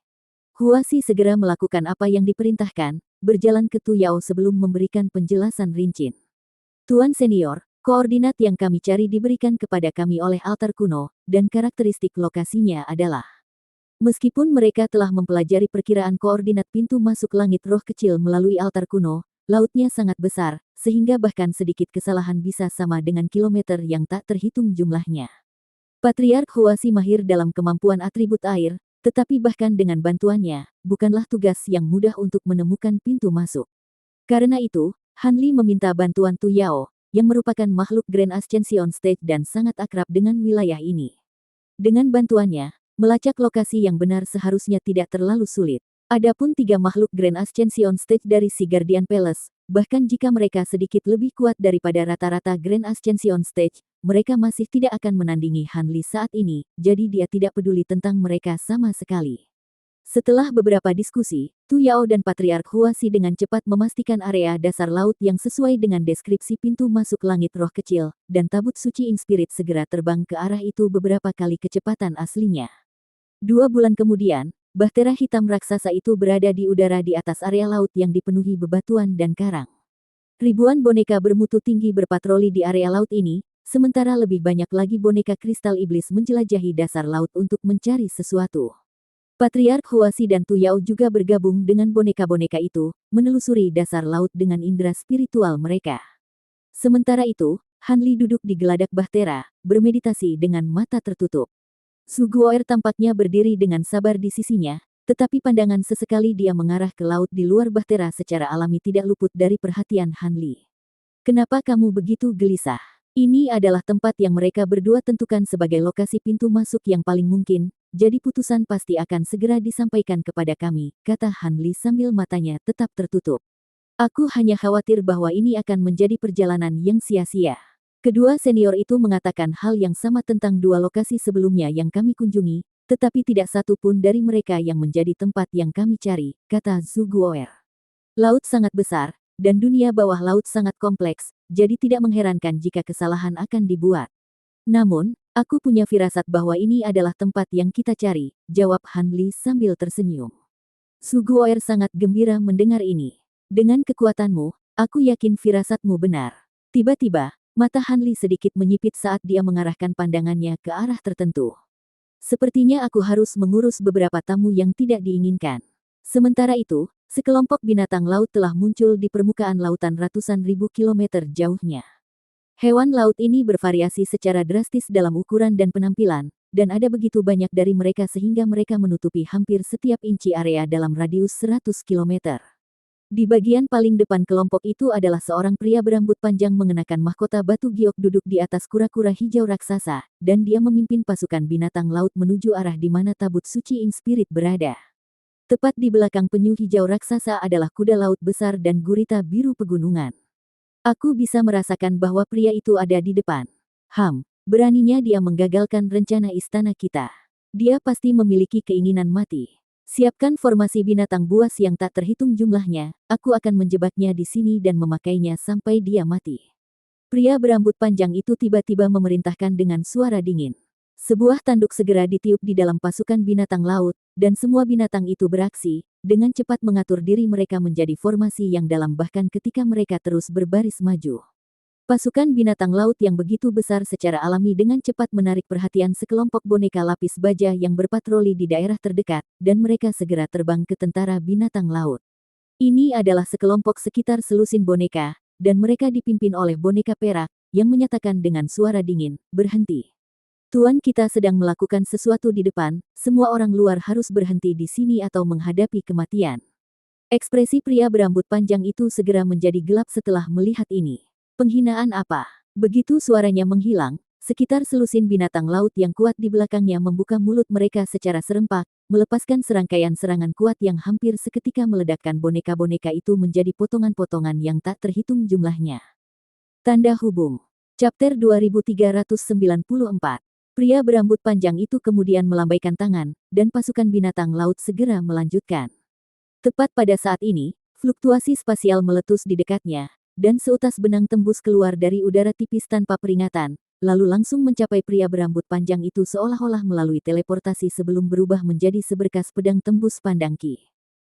Huasi segera melakukan apa yang diperintahkan, berjalan ke Tu Yao sebelum memberikan penjelasan rinci. Tuan Senior, koordinat yang kami cari diberikan kepada kami oleh altar kuno, dan karakteristik lokasinya adalah. Meskipun mereka telah mempelajari perkiraan koordinat pintu masuk langit roh kecil melalui altar kuno, lautnya sangat besar, sehingga bahkan sedikit kesalahan bisa sama dengan kilometer yang tak terhitung jumlahnya. Patriark Huasi mahir dalam kemampuan atribut air, tetapi bahkan dengan bantuannya, bukanlah tugas yang mudah untuk menemukan pintu masuk. Karena itu, Han Li meminta bantuan Tu Yao, yang merupakan makhluk Grand Ascension Stage dan sangat akrab dengan wilayah ini. Dengan bantuannya, melacak lokasi yang benar seharusnya tidak terlalu sulit. Adapun 3 makhluk Grand Ascension Stage dari si Guardian Palace, bahkan jika mereka sedikit lebih kuat daripada rata-rata Grand Ascension Stage, mereka masih tidak akan menandingi Han Li saat ini, jadi dia tidak peduli tentang mereka sama sekali. Setelah beberapa diskusi, Tu Yao dan Patriark Huasi dengan cepat memastikan area dasar laut yang sesuai dengan deskripsi pintu masuk langit roh kecil, dan tabut suci Ink Spirit segera terbang ke arah itu beberapa kali kecepatan aslinya. 2 bulan kemudian, bahtera hitam raksasa itu berada di udara di atas area laut yang dipenuhi bebatuan dan karang. Ribuan boneka bermutu tinggi berpatroli di area laut ini, sementara lebih banyak lagi boneka kristal iblis menjelajahi dasar laut untuk mencari sesuatu. Patriark Huasi dan Tu Yao juga bergabung dengan boneka-boneka itu, menelusuri dasar laut dengan indera spiritual mereka. Sementara itu, Han Li duduk di geladak bahtera, bermeditasi dengan mata tertutup. Su Guoer tampaknya berdiri dengan sabar di sisinya, tetapi pandangan sesekali dia mengarah ke laut di luar bahtera secara alami tidak luput dari perhatian Han Li. Kenapa kamu begitu gelisah? Ini adalah tempat yang mereka berdua tentukan sebagai lokasi pintu masuk yang paling mungkin, jadi putusan pasti akan segera disampaikan kepada kami, kata Han Li sambil matanya tetap tertutup. Aku hanya khawatir bahwa ini akan menjadi perjalanan yang sia-sia. Kedua senior itu mengatakan hal yang sama tentang dua lokasi sebelumnya yang kami kunjungi, tetapi tidak satu pun dari mereka yang menjadi tempat yang kami cari, kata Zhu Guoer. Laut sangat besar, dan dunia bawah laut sangat kompleks, jadi tidak mengherankan jika kesalahan akan dibuat. Namun, aku punya firasat bahwa ini adalah tempat yang kita cari, jawab Han Li sambil tersenyum. Zhu Guoer sangat gembira mendengar ini. Dengan kekuatanmu, aku yakin firasatmu benar. Tiba-tiba, mata Han Li sedikit menyipit saat dia mengarahkan pandangannya ke arah tertentu. Sepertinya aku harus mengurus beberapa tamu yang tidak diinginkan. Sementara itu, sekelompok binatang laut telah muncul di permukaan lautan ratusan ribu kilometer jauhnya. Hewan laut ini bervariasi secara drastis dalam ukuran dan penampilan, dan ada begitu banyak dari mereka sehingga mereka menutupi hampir setiap inci area dalam radius 100 km. Di bagian paling depan kelompok itu adalah seorang pria berambut panjang mengenakan mahkota batu giok duduk di atas kura-kura hijau raksasa, dan dia memimpin pasukan binatang laut menuju arah di mana tabut suci Ing Spirit berada. Tepat di belakang penyu hijau raksasa adalah kuda laut besar dan gurita biru pegunungan. Aku bisa merasakan bahwa pria itu ada di depan. Beraninya dia menggagalkan rencana istana kita. Dia pasti memiliki keinginan mati. Siapkan formasi binatang buas yang tak terhitung jumlahnya, aku akan menjebaknya di sini dan memakainya sampai dia mati. Pria berambut panjang itu tiba-tiba memerintahkan dengan suara dingin. Sebuah tanduk segera ditiup di dalam pasukan binatang laut, dan semua binatang itu beraksi, dengan cepat mengatur diri mereka menjadi formasi yang dalam bahkan ketika mereka terus berbaris maju. Pasukan binatang laut yang begitu besar secara alami dengan cepat menarik perhatian sekelompok boneka lapis baja yang berpatroli di daerah terdekat, dan mereka segera terbang ke tentara binatang laut. Ini adalah sekelompok sekitar selusin boneka, dan mereka dipimpin oleh boneka perak, yang menyatakan dengan suara dingin, berhenti. Tuan kita sedang melakukan sesuatu di depan, semua orang luar harus berhenti di sini atau menghadapi kematian. Ekspresi pria berambut panjang itu segera menjadi gelap setelah melihat ini. Penghinaan apa? Begitu suaranya menghilang, sekitar selusin binatang laut yang kuat di belakangnya membuka mulut mereka secara serempak, melepaskan serangkaian serangan kuat yang hampir seketika meledakkan boneka-boneka itu menjadi potongan-potongan yang tak terhitung jumlahnya. Tanda hubung. Chapter 2394. Pria berambut panjang itu kemudian melambaikan tangan, dan pasukan binatang laut segera melanjutkan. Tepat pada saat ini, fluktuasi spasial meletus di dekatnya, dan seutas benang tembus keluar dari udara tipis tanpa peringatan, lalu langsung mencapai pria berambut panjang itu seolah-olah melalui teleportasi sebelum berubah menjadi seberkas pedang tembus pandang Ki.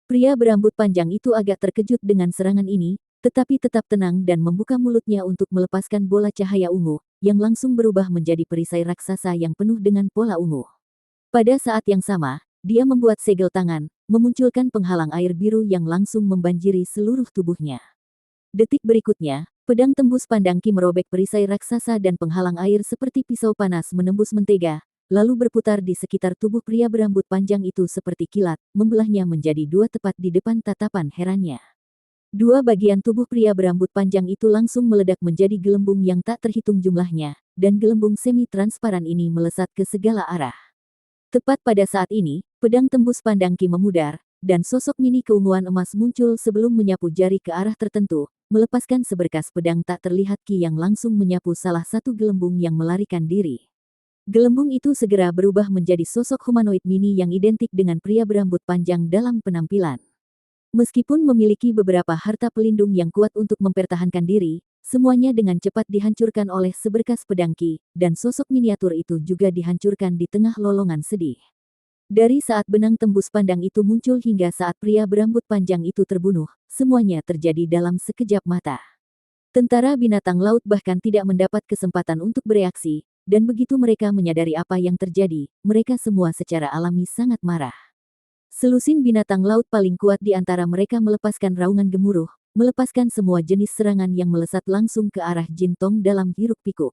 Pria berambut panjang itu agak terkejut dengan serangan ini, tetapi tetap tenang dan membuka mulutnya untuk melepaskan bola cahaya ungu, yang langsung berubah menjadi perisai raksasa yang penuh dengan pola ungu. Pada saat yang sama, dia membuat segel tangan, memunculkan penghalang air biru yang langsung membanjiri seluruh tubuhnya. Detik berikutnya, pedang tembus pandang Ki merobek perisai raksasa dan penghalang air seperti pisau panas menembus mentega, lalu berputar di sekitar tubuh pria berambut panjang itu seperti kilat, membelahnya menjadi dua tepat di depan tatapan herannya. Dua bagian tubuh pria berambut panjang itu langsung meledak menjadi gelembung yang tak terhitung jumlahnya, dan gelembung semi-transparan ini melesat ke segala arah. Tepat pada saat ini, pedang tembus pandang Ki memudar, dan sosok mini keunguan emas muncul sebelum menyapu jari ke arah tertentu, melepaskan seberkas pedang tak terlihat Ki yang langsung menyapu salah satu gelembung yang melarikan diri. Gelembung itu segera berubah menjadi sosok humanoid mini yang identik dengan pria berambut panjang dalam penampilan. Meskipun memiliki beberapa harta pelindung yang kuat untuk mempertahankan diri, semuanya dengan cepat dihancurkan oleh seberkas pedang Ki, dan sosok miniatur itu juga dihancurkan di tengah lolongan sedih. Dari saat benang tembus pandang itu muncul hingga saat pria berambut panjang itu terbunuh, semuanya terjadi dalam sekejap mata. Tentara binatang laut bahkan tidak mendapat kesempatan untuk bereaksi, dan begitu mereka menyadari apa yang terjadi, mereka semua secara alami sangat marah. Selusin binatang laut paling kuat di antara mereka melepaskan raungan gemuruh, melepaskan semua jenis serangan yang melesat langsung ke arah Jin Tong dalam hiruk-pikuk.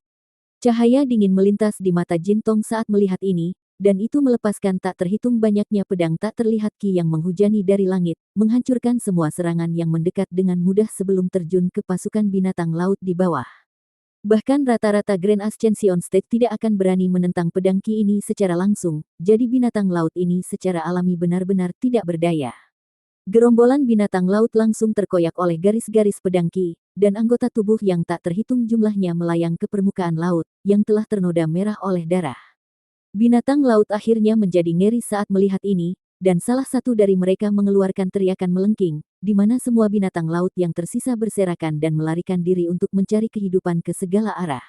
Cahaya dingin melintas di mata Jin Tong saat melihat ini, dan itu melepaskan tak terhitung banyaknya pedang tak terlihat Ki yang menghujani dari langit, menghancurkan semua serangan yang mendekat dengan mudah sebelum terjun ke pasukan binatang laut di bawah. Bahkan rata-rata Grand Ascension State tidak akan berani menentang pedang Ki ini secara langsung, jadi binatang laut ini secara alami benar-benar tidak berdaya. Gerombolan binatang laut langsung terkoyak oleh garis-garis pedang Ki, dan anggota tubuh yang tak terhitung jumlahnya melayang ke permukaan laut, yang telah ternoda merah oleh darah. Binatang laut akhirnya menjadi ngeri saat melihat ini, dan salah satu dari mereka mengeluarkan teriakan melengking, di mana semua binatang laut yang tersisa berserakan dan melarikan diri untuk mencari kehidupan ke segala arah.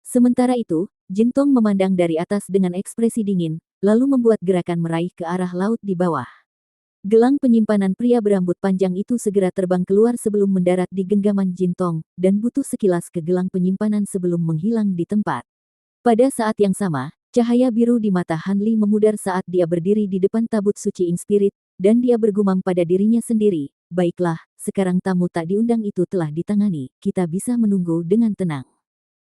Sementara itu, Jintong memandang dari atas dengan ekspresi dingin, lalu membuat gerakan meraih ke arah laut di bawah. Gelang penyimpanan pria berambut panjang itu segera terbang keluar sebelum mendarat di genggaman Jintong, dan butuh sekilas ke gelang penyimpanan sebelum menghilang di tempat. Pada saat yang sama, cahaya biru di mata Hanli memudar saat dia berdiri di depan tabut suci Ing Spirit, dan dia bergumam pada dirinya sendiri, "Baiklah, sekarang tamu tak diundang itu telah ditangani, kita bisa menunggu dengan tenang."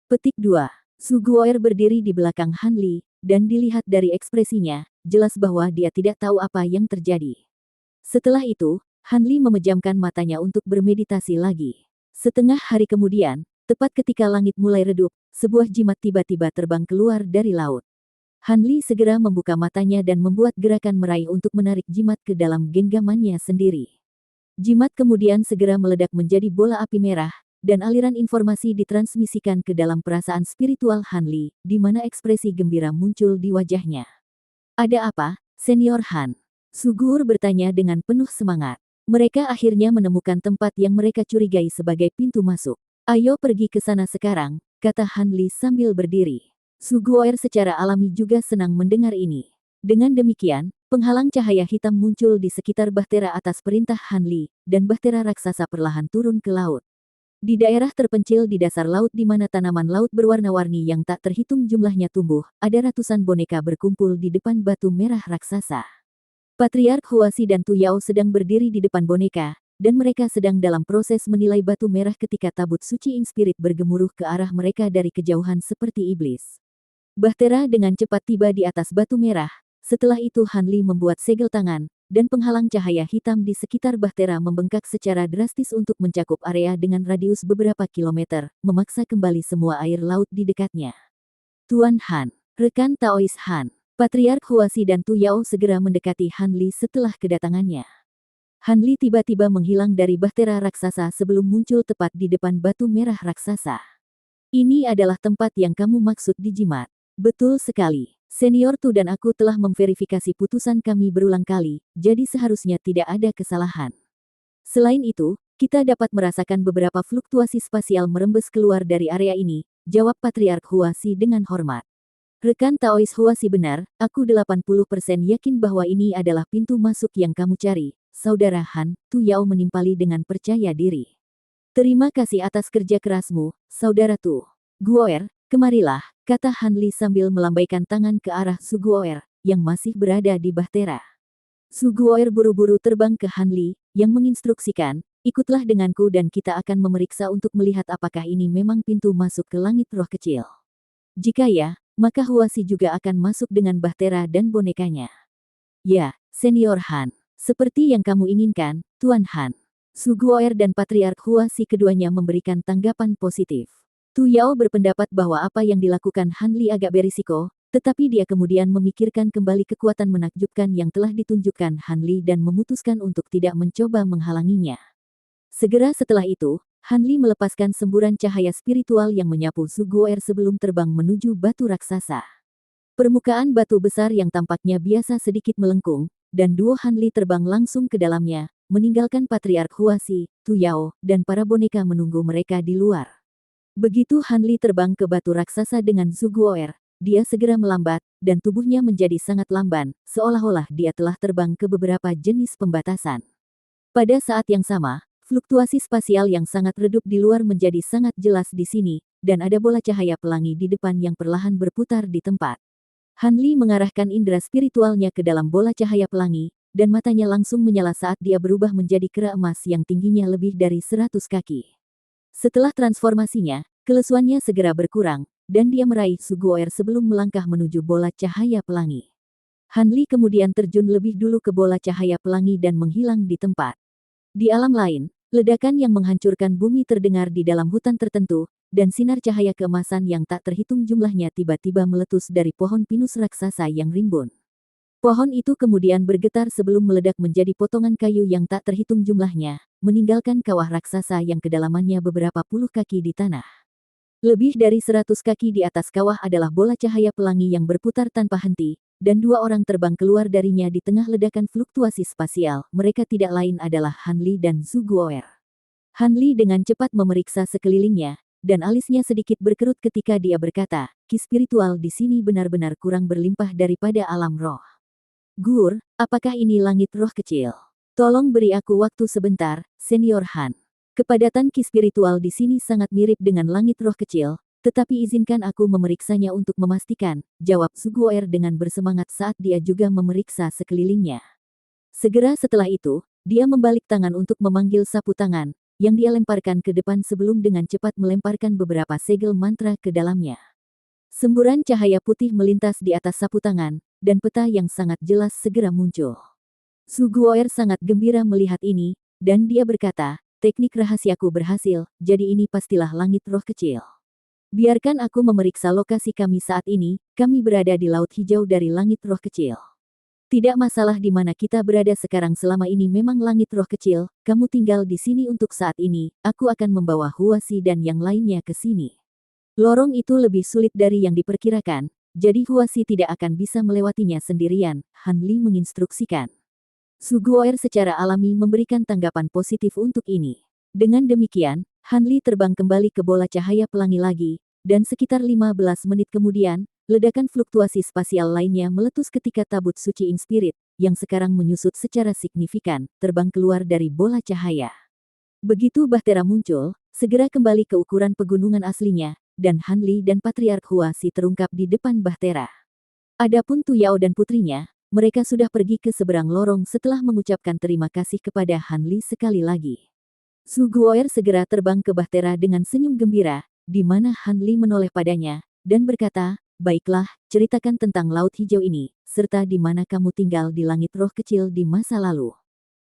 Petik 2. Su Guoer berdiri di belakang Hanli, dan dilihat dari ekspresinya, jelas bahwa dia tidak tahu apa yang terjadi. Setelah itu, Hanli memejamkan matanya untuk bermeditasi lagi. Setengah hari kemudian, tepat ketika langit mulai redup, sebuah jimat tiba-tiba terbang keluar dari laut. Hanli segera membuka matanya dan membuat gerakan meraih untuk menarik jimat ke dalam genggamannya sendiri. Jimat kemudian segera meledak menjadi bola api merah, dan aliran informasi ditransmisikan ke dalam perasaan spiritual Hanli, di mana ekspresi gembira muncul di wajahnya. "Ada apa, Senior Han?" Sugur bertanya dengan penuh semangat. Mereka akhirnya menemukan tempat yang mereka curigai sebagai pintu masuk. "Ayo pergi ke sana sekarang," kata Hanli sambil berdiri. Suguoer secara alami juga senang mendengar ini. Dengan demikian, penghalang cahaya hitam muncul di sekitar bahtera atas perintah Hanli, dan bahtera raksasa perlahan turun ke laut. Di daerah terpencil di dasar laut di mana tanaman laut berwarna-warni yang tak terhitung jumlahnya tumbuh, ada ratusan boneka berkumpul di depan batu merah raksasa. Patriark Huasi dan Tu Yao sedang berdiri di depan boneka, dan mereka sedang dalam proses menilai batu merah ketika tabut suci Ing Spirit bergemuruh ke arah mereka dari kejauhan seperti iblis. Bahtera dengan cepat tiba di atas batu merah, setelah itu Hanli membuat segel tangan, dan penghalang cahaya hitam di sekitar Bahtera membengkak secara drastis untuk mencakup area dengan radius beberapa kilometer, memaksa kembali semua air laut di dekatnya. "Tuan Han, rekan Taois Han." Patriark Huasi dan Tu Yao segera mendekati Hanli setelah kedatangannya. Hanli tiba-tiba menghilang dari bahtera raksasa sebelum muncul tepat di depan batu merah raksasa. "Ini adalah tempat yang kamu maksud di jimat." "Betul sekali. Senior Tu dan aku telah memverifikasi putusan kami berulang kali, jadi seharusnya tidak ada kesalahan. Selain itu, kita dapat merasakan beberapa fluktuasi spasial merembes keluar dari area ini," jawab Patriark Huasi dengan hormat. "Rekan Taois Huasi benar, aku 80% yakin bahwa ini adalah pintu masuk yang kamu cari, Saudara Han," Tu Yao menimpali dengan percaya diri. "Terima kasih atas kerja kerasmu, Saudara Tu. Guoer, kemarilah," kata Hanli sambil melambaikan tangan ke arah Su Guoer, yang masih berada di bahtera. Su Guoer buru-buru terbang ke Hanli, yang menginstruksikan, "Ikutlah denganku dan kita akan memeriksa untuk melihat apakah ini memang pintu masuk ke langit roh kecil. Jika ya, maka Huasi juga akan masuk dengan bahtera dan bonekanya." "Ya, Senior Han. Seperti yang kamu inginkan, Tuan Han." Su Guoer dan Patriark Huasi keduanya memberikan tanggapan positif. Tu Yao berpendapat bahwa apa yang dilakukan Hanli agak berisiko, tetapi dia kemudian memikirkan kembali kekuatan menakjubkan yang telah ditunjukkan Hanli dan memutuskan untuk tidak mencoba menghalanginya. Segera setelah itu, Hanli melepaskan semburan cahaya spiritual yang menyapu Su Guoer sebelum terbang menuju batu raksasa. Permukaan batu besar yang tampaknya biasa sedikit melengkung, dan duo Hanli terbang langsung ke dalamnya, meninggalkan Patriark Huasi, Tu Yao, dan para boneka menunggu mereka di luar. Begitu Hanli terbang ke batu raksasa dengan Su Guoer, dia segera melambat, dan tubuhnya menjadi sangat lamban, seolah-olah dia telah terbang ke beberapa jenis pembatasan. Pada saat yang sama, fluktuasi spasial yang sangat redup di luar menjadi sangat jelas di sini, dan ada bola cahaya pelangi di depan yang perlahan berputar di tempat. Hanli mengarahkan indera spiritualnya ke dalam bola cahaya pelangi, dan matanya langsung menyala saat dia berubah menjadi kera emas yang tingginya lebih dari 100 kaki. Setelah transformasinya, kelesuannya segera berkurang, dan dia meraih Su Guoer sebelum melangkah menuju bola cahaya pelangi. Hanli kemudian terjun lebih dulu ke bola cahaya pelangi dan menghilang di tempat. Di alam lain, ledakan yang menghancurkan bumi terdengar di dalam hutan tertentu, dan sinar cahaya keemasan yang tak terhitung jumlahnya tiba-tiba meletus dari pohon pinus raksasa yang rimbun. Pohon itu kemudian bergetar sebelum meledak menjadi potongan kayu yang tak terhitung jumlahnya, meninggalkan kawah raksasa yang kedalamannya beberapa puluh kaki di tanah. Lebih dari 100 kaki di atas kawah adalah bola cahaya pelangi yang berputar tanpa henti, dan dua orang terbang keluar darinya di tengah ledakan fluktuasi spasial. Mereka tidak lain adalah Han Li dan Zhu Guo'er. Han Li dengan cepat memeriksa sekelilingnya, dan alisnya sedikit berkerut ketika dia berkata, ki spiritual di sini benar-benar kurang berlimpah daripada alam roh. Gur, apakah ini langit roh kecil? Tolong beri aku waktu sebentar, Senior Han. Kepadatan ki spiritual di sini sangat mirip dengan langit roh kecil, tetapi izinkan aku memeriksanya untuk memastikan, jawab Zhu Guo'er dengan bersemangat saat dia juga memeriksa sekelilingnya. Segera setelah itu, dia membalik tangan untuk memanggil sapu tangan, yang dia lemparkan ke depan sebelum dengan cepat melemparkan beberapa segel mantra ke dalamnya. Semburan cahaya putih melintas di atas sapu tangan, dan peta yang sangat jelas segera muncul. Zhu Guo'er sangat gembira melihat ini, dan dia berkata, teknik rahasiaku berhasil, jadi ini pastilah langit roh kecil. Biarkan aku memeriksa lokasi kami saat ini, kami berada di Laut Hijau dari langit roh kecil. Tidak masalah di mana kita berada sekarang selama ini memang langit roh kecil, kamu tinggal di sini untuk saat ini, aku akan membawa Huasi dan yang lainnya ke sini. Lorong itu lebih sulit dari yang diperkirakan, jadi Huasi tidak akan bisa melewatinya sendirian, Han Li menginstruksikan. Zhu Guo'er secara alami memberikan tanggapan positif untuk ini. Dengan demikian, Han Li terbang kembali ke bola cahaya pelangi lagi, dan sekitar 15 menit kemudian, ledakan fluktuasi spasial lainnya meletus ketika tabut suci Ing Spirit, yang sekarang menyusut secara signifikan, terbang keluar dari bola cahaya. Begitu bahtera muncul, segera kembali ke ukuran pegunungan aslinya, dan Han Li dan Patriark Huasi terungkap di depan bahtera. Adapun Tu Yao dan putrinya, mereka sudah pergi ke seberang lorong setelah mengucapkan terima kasih kepada Han Li sekali lagi. Zhu Guo'er segera terbang ke bahtera dengan senyum gembira, di mana Han Li menoleh padanya, dan berkata, baiklah, ceritakan tentang Laut Hijau ini, serta di mana kamu tinggal di langit roh kecil di masa lalu.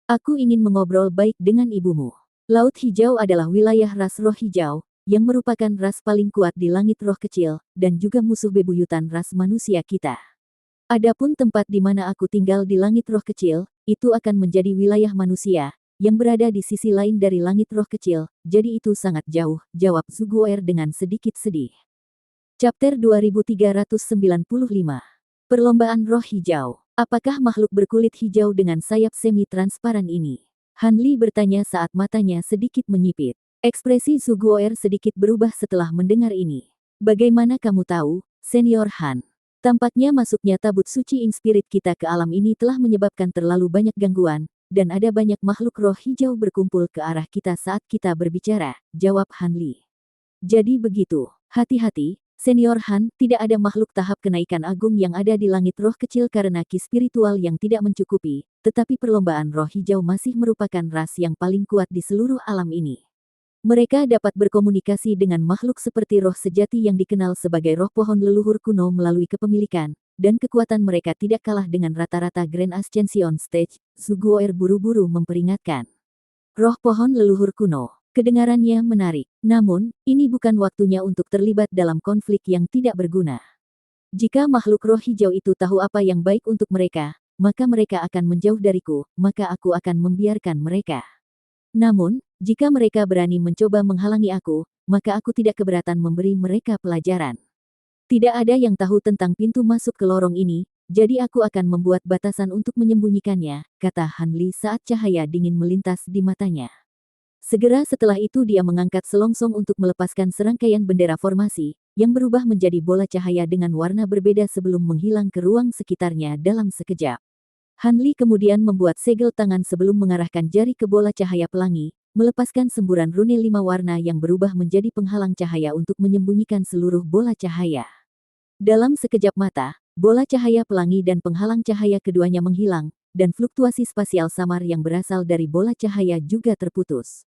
Aku ingin mengobrol baik dengan ibumu. Laut Hijau adalah wilayah ras roh hijau, yang merupakan ras paling kuat di langit roh kecil, dan juga musuh bebuyutan ras manusia kita. Adapun tempat di mana aku tinggal di langit roh kecil, itu akan menjadi wilayah manusia, yang berada di sisi lain dari langit roh kecil, jadi itu sangat jauh, jawab Zhu Guo'er dengan sedikit sedih. Chapter 2395. Perlombaan Roh Hijau. Apakah makhluk berkulit hijau dengan sayap semi-transparan ini? Han Li bertanya saat matanya sedikit menyipit. Ekspresi Zhu Guo'er sedikit berubah setelah mendengar ini. Bagaimana kamu tahu, Senior Han? Tampaknya masuknya tabut suci Ing Spirit kita ke alam ini telah menyebabkan terlalu banyak gangguan, dan ada banyak makhluk roh hijau berkumpul ke arah kita saat kita berbicara, jawab Han Li. Jadi begitu, hati-hati, Senior Han, tidak ada makhluk tahap kenaikan agung yang ada di langit roh kecil karena ki spiritual yang tidak mencukupi, tetapi perlombaan roh hijau masih merupakan ras yang paling kuat di seluruh alam ini. Mereka dapat berkomunikasi dengan makhluk seperti roh sejati yang dikenal sebagai roh pohon leluhur kuno melalui kepemilikan, dan kekuatan mereka tidak kalah dengan rata-rata Grand Ascension Stage. Zhu Guo'er buru-buru memperingatkan. Roh pohon leluhur kuno. Kedengarannya menarik, namun, ini bukan waktunya untuk terlibat dalam konflik yang tidak berguna. Jika makhluk roh hijau itu tahu apa yang baik untuk mereka, maka mereka akan menjauh dariku, maka aku akan membiarkan mereka. Namun, jika mereka berani mencoba menghalangi aku, maka aku tidak keberatan memberi mereka pelajaran. Tidak ada yang tahu tentang pintu masuk ke lorong ini, jadi aku akan membuat batasan untuk menyembunyikannya, kata Han Li saat cahaya dingin melintas di matanya. Segera setelah itu dia mengangkat selongsong untuk melepaskan serangkaian bendera formasi, yang berubah menjadi bola cahaya dengan warna berbeda sebelum menghilang ke ruang sekitarnya dalam sekejap. Han Li kemudian membuat segel tangan sebelum mengarahkan jari ke bola cahaya pelangi, melepaskan semburan rune 5 warna yang berubah menjadi penghalang cahaya untuk menyembunyikan seluruh bola cahaya. Dalam sekejap mata, bola cahaya pelangi dan penghalang cahaya keduanya menghilang, dan fluktuasi spasial samar yang berasal dari bola cahaya juga terputus.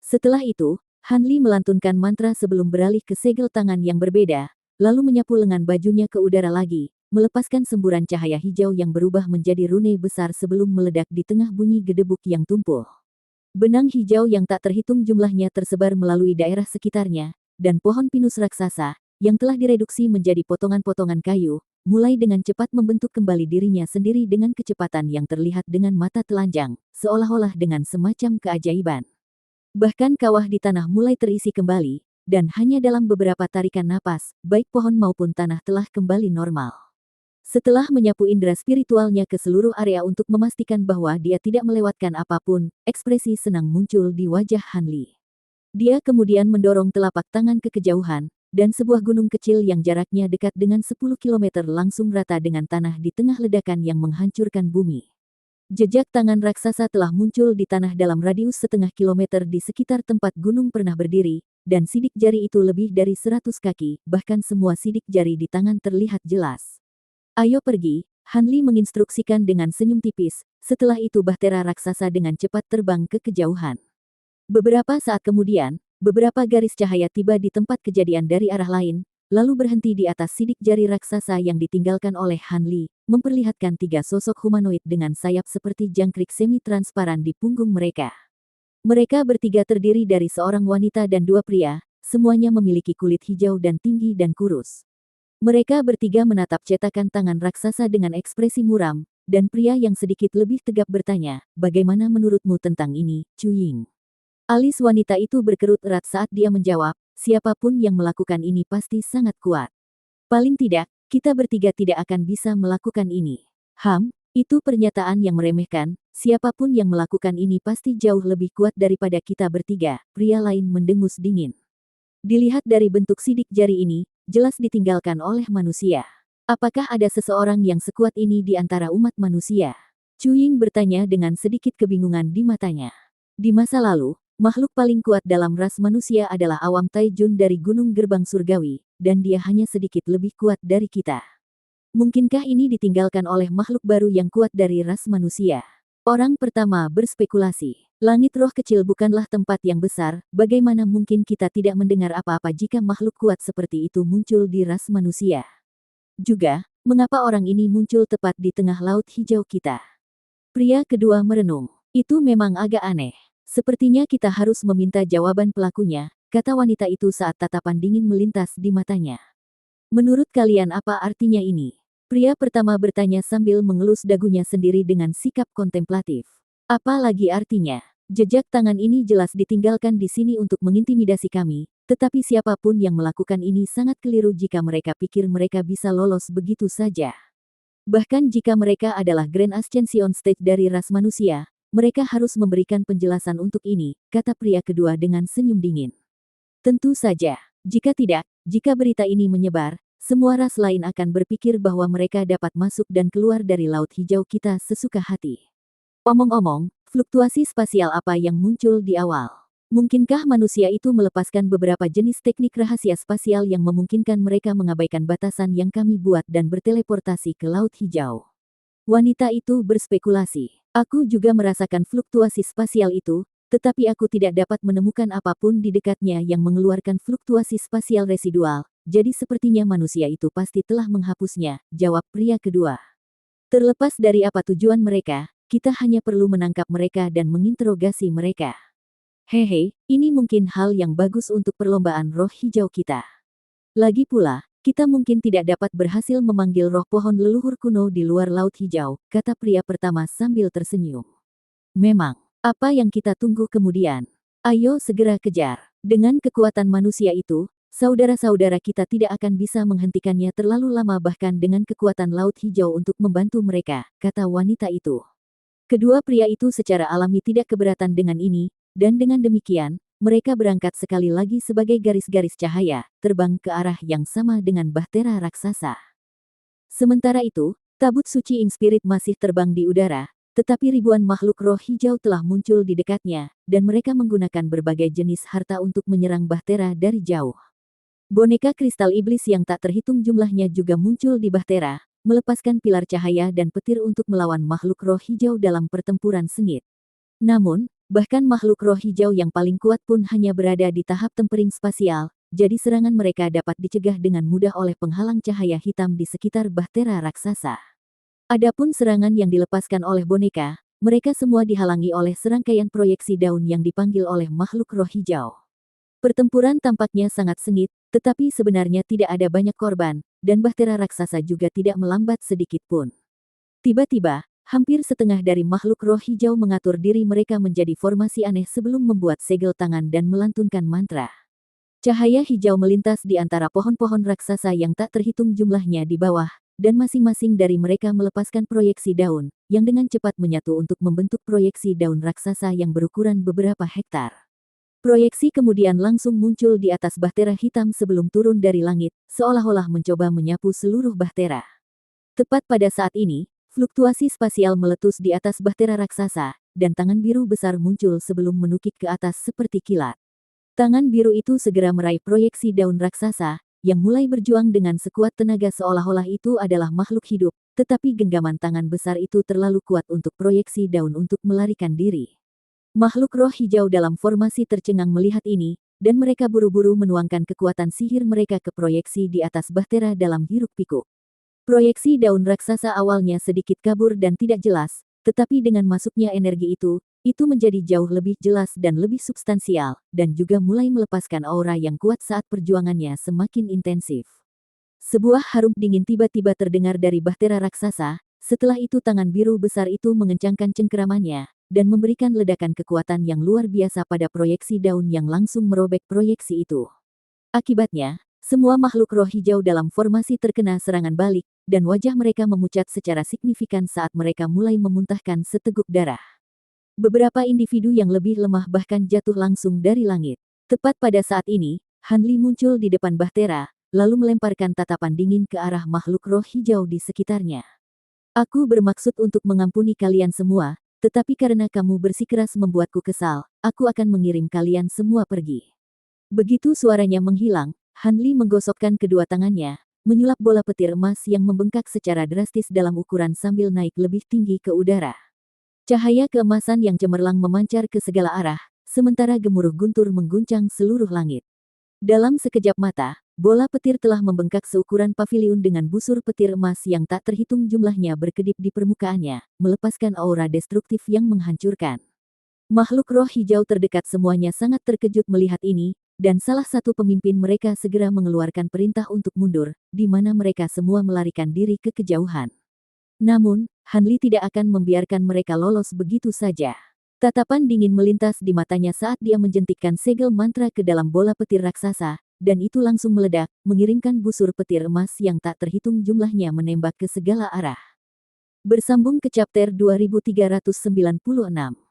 Setelah itu, Han Li melantunkan mantra sebelum beralih ke segel tangan yang berbeda, lalu menyapu lengan bajunya ke udara lagi, melepaskan semburan cahaya hijau yang berubah menjadi rune besar sebelum meledak di tengah bunyi gedebuk yang tumpul. Benang hijau yang tak terhitung jumlahnya tersebar melalui daerah sekitarnya, dan pohon pinus raksasa, yang telah direduksi menjadi potongan-potongan kayu, mulai dengan cepat membentuk kembali dirinya sendiri dengan kecepatan yang terlihat dengan mata telanjang, seolah-olah dengan semacam keajaiban. Bahkan kawah di tanah mulai terisi kembali, dan hanya dalam beberapa tarikan napas, baik pohon maupun tanah telah kembali normal. Setelah menyapu indera spiritualnya ke seluruh area untuk memastikan bahwa dia tidak melewatkan apapun, ekspresi senang muncul di wajah Hanli. Dia kemudian mendorong telapak tangan ke kejauhan, dan sebuah gunung kecil yang jaraknya dekat dengan 10 kilometer langsung rata dengan tanah di tengah ledakan yang menghancurkan bumi. Jejak tangan raksasa telah muncul di tanah dalam radius setengah kilometer di sekitar tempat gunung pernah berdiri, dan sidik jari itu lebih dari 100 kaki, bahkan semua sidik jari di tangan terlihat jelas. Ayo pergi, Hanli menginstruksikan dengan senyum tipis, setelah itu bahtera raksasa dengan cepat terbang ke kejauhan. Beberapa saat kemudian, beberapa garis cahaya tiba di tempat kejadian dari arah lain, lalu berhenti di atas sidik jari raksasa yang ditinggalkan oleh Hanli, memperlihatkan 3 sosok humanoid dengan sayap seperti jangkrik semi-transparan di punggung mereka. Mereka bertiga terdiri dari seorang wanita dan 2 pria, semuanya memiliki kulit hijau dan tinggi dan kurus. Mereka bertiga menatap cetakan tangan raksasa dengan ekspresi muram, dan pria yang sedikit lebih tegap bertanya, "Bagaimana menurutmu tentang ini, Chu Ying?" Alis wanita itu berkerut erat saat dia menjawab, "Siapapun yang melakukan ini pasti sangat kuat. Paling tidak, kita bertiga tidak akan bisa melakukan ini." Itu pernyataan yang meremehkan, siapapun yang melakukan ini pasti jauh lebih kuat daripada kita bertiga, pria lain mendengus dingin. Dilihat dari bentuk sidik jari ini, jelas ditinggalkan oleh manusia. Apakah ada seseorang yang sekuat ini di antara umat manusia? Chu Ying bertanya dengan sedikit kebingungan di matanya. Di masa lalu, makhluk paling kuat dalam ras manusia adalah Awam Taijun dari Gunung Gerbang Surgawi, dan dia hanya sedikit lebih kuat dari kita. Mungkinkah ini ditinggalkan oleh makhluk baru yang kuat dari ras manusia? Orang pertama berspekulasi. Langit roh kecil bukanlah tempat yang besar, bagaimana mungkin kita tidak mendengar apa-apa jika makhluk kuat seperti itu muncul di ras manusia? Juga, mengapa orang ini muncul tepat di tengah laut hijau kita? Pria kedua merenung. Itu memang agak aneh. Sepertinya kita harus meminta jawaban pelakunya, kata wanita itu saat tatapan dingin melintas di matanya. Menurut kalian apa artinya ini? Pria pertama bertanya sambil mengelus dagunya sendiri dengan sikap kontemplatif. Apa lagi artinya? Jejak tangan ini jelas ditinggalkan di sini untuk mengintimidasi kami, tetapi siapapun yang melakukan ini sangat keliru jika mereka pikir mereka bisa lolos begitu saja. Bahkan jika mereka adalah Grand Ascension Stage dari ras manusia, mereka harus memberikan penjelasan untuk ini, kata pria kedua dengan senyum dingin. Tentu saja, jika tidak, jika berita ini menyebar, semua ras lain akan berpikir bahwa mereka dapat masuk dan keluar dari laut hijau kita sesuka hati. Omong-omong, fluktuasi spasial apa yang muncul di awal? Mungkinkah manusia itu melepaskan beberapa jenis teknik rahasia spasial yang memungkinkan mereka mengabaikan batasan yang kami buat dan berteleportasi ke laut hijau? Wanita itu berspekulasi. Aku juga merasakan fluktuasi spasial itu, tetapi aku tidak dapat menemukan apapun di dekatnya yang mengeluarkan fluktuasi spasial residual, jadi sepertinya manusia itu pasti telah menghapusnya, jawab pria kedua. Terlepas dari apa tujuan mereka, kita hanya perlu menangkap mereka dan menginterogasi mereka. Hehe, ini mungkin hal yang bagus untuk perlombaan roh hijau kita. Lagi pula, kita mungkin tidak dapat berhasil memanggil roh pohon leluhur kuno di luar laut hijau, kata pria pertama sambil tersenyum. Memang, apa yang kita tunggu kemudian? Ayo segera kejar. Dengan kekuatan manusia itu, saudara-saudara kita tidak akan bisa menghentikannya terlalu lama bahkan dengan kekuatan laut hijau untuk membantu mereka, kata wanita itu. Kedua pria itu secara alami tidak keberatan dengan ini, dan dengan demikian, mereka berangkat sekali lagi sebagai garis-garis cahaya, terbang ke arah yang sama dengan bahtera raksasa. Sementara itu, tabut suci Ing Spirit masih terbang di udara, tetapi ribuan makhluk roh hijau telah muncul di dekatnya, dan mereka menggunakan berbagai jenis harta untuk menyerang bahtera dari jauh. Boneka kristal iblis yang tak terhitung jumlahnya juga muncul di bahtera, melepaskan pilar cahaya dan petir untuk melawan makhluk roh hijau dalam pertempuran sengit. Namun, bahkan makhluk roh hijau yang paling kuat pun hanya berada di tahap tempering spasial, jadi serangan mereka dapat dicegah dengan mudah oleh penghalang cahaya hitam di sekitar bahtera raksasa. Adapun serangan yang dilepaskan oleh boneka, mereka semua dihalangi oleh serangkaian proyeksi daun yang dipanggil oleh makhluk roh hijau. Pertempuran tampaknya sangat sengit, tetapi sebenarnya tidak ada banyak korban, dan bahtera raksasa juga tidak melambat sedikit pun. Tiba-tiba, hampir setengah dari makhluk roh hijau mengatur diri mereka menjadi formasi aneh sebelum membuat segel tangan dan melantunkan mantra. Cahaya hijau melintas di antara pohon-pohon raksasa yang tak terhitung jumlahnya di bawah, dan masing-masing dari mereka melepaskan proyeksi daun, yang dengan cepat menyatu untuk membentuk proyeksi daun raksasa yang berukuran beberapa hektar. Proyeksi kemudian langsung muncul di atas bahtera hitam sebelum turun dari langit, seolah-olah mencoba menyapu seluruh bahtera. Tepat pada saat ini, fluktuasi spasial meletus di atas bahtera raksasa, dan tangan biru besar muncul sebelum menukik ke atas seperti kilat. Tangan biru itu segera meraih proyeksi daun raksasa, yang mulai berjuang dengan sekuat tenaga seolah-olah itu adalah makhluk hidup, tetapi genggaman tangan besar itu terlalu kuat untuk proyeksi daun untuk melarikan diri. Makhluk roh hijau dalam formasi tercengang melihat ini, dan mereka buru-buru menuangkan kekuatan sihir mereka ke proyeksi di atas bahtera dalam hiruk-pikuk. Proyeksi daun raksasa awalnya sedikit kabur dan tidak jelas, tetapi dengan masuknya energi itu menjadi jauh lebih jelas dan lebih substansial, dan juga mulai melepaskan aura yang kuat saat perjuangannya semakin intensif. Sebuah harum dingin tiba-tiba terdengar dari bahtera raksasa, setelah itu tangan biru besar itu mengencangkan cengkeramannya, dan memberikan ledakan kekuatan yang luar biasa pada proyeksi daun yang langsung merobek proyeksi itu. Akibatnya, semua makhluk roh hijau dalam formasi terkena serangan balik, dan wajah mereka memucat secara signifikan saat mereka mulai memuntahkan seteguk darah. Beberapa individu yang lebih lemah bahkan jatuh langsung dari langit. Tepat pada saat ini, Han Li muncul di depan bahtera, lalu melemparkan tatapan dingin ke arah makhluk roh hijau di sekitarnya. Aku bermaksud untuk mengampuni kalian semua, tetapi karena kamu bersikeras membuatku kesal, aku akan mengirim kalian semua pergi. Begitu suaranya menghilang, Han Li menggosokkan kedua tangannya, menyulap bola petir emas yang membengkak secara drastis dalam ukuran sambil naik lebih tinggi ke udara. Cahaya keemasan yang cemerlang memancar ke segala arah, sementara gemuruh guntur mengguncang seluruh langit. Dalam sekejap mata, bola petir telah membengkak seukuran paviliun dengan busur petir emas yang tak terhitung jumlahnya berkedip di permukaannya, melepaskan aura destruktif yang menghancurkan. Makhluk roh hijau terdekat semuanya sangat terkejut melihat ini, dan salah satu pemimpin mereka segera mengeluarkan perintah untuk mundur, di mana mereka semua melarikan diri ke kejauhan. Namun, Han Li tidak akan membiarkan mereka lolos begitu saja. Tatapan dingin melintas di matanya saat dia menjentikkan segel mantra ke dalam bola petir raksasa, dan itu langsung meledak, mengirimkan busur petir emas yang tak terhitung jumlahnya menembak ke segala arah. Bersambung ke chapter 2396.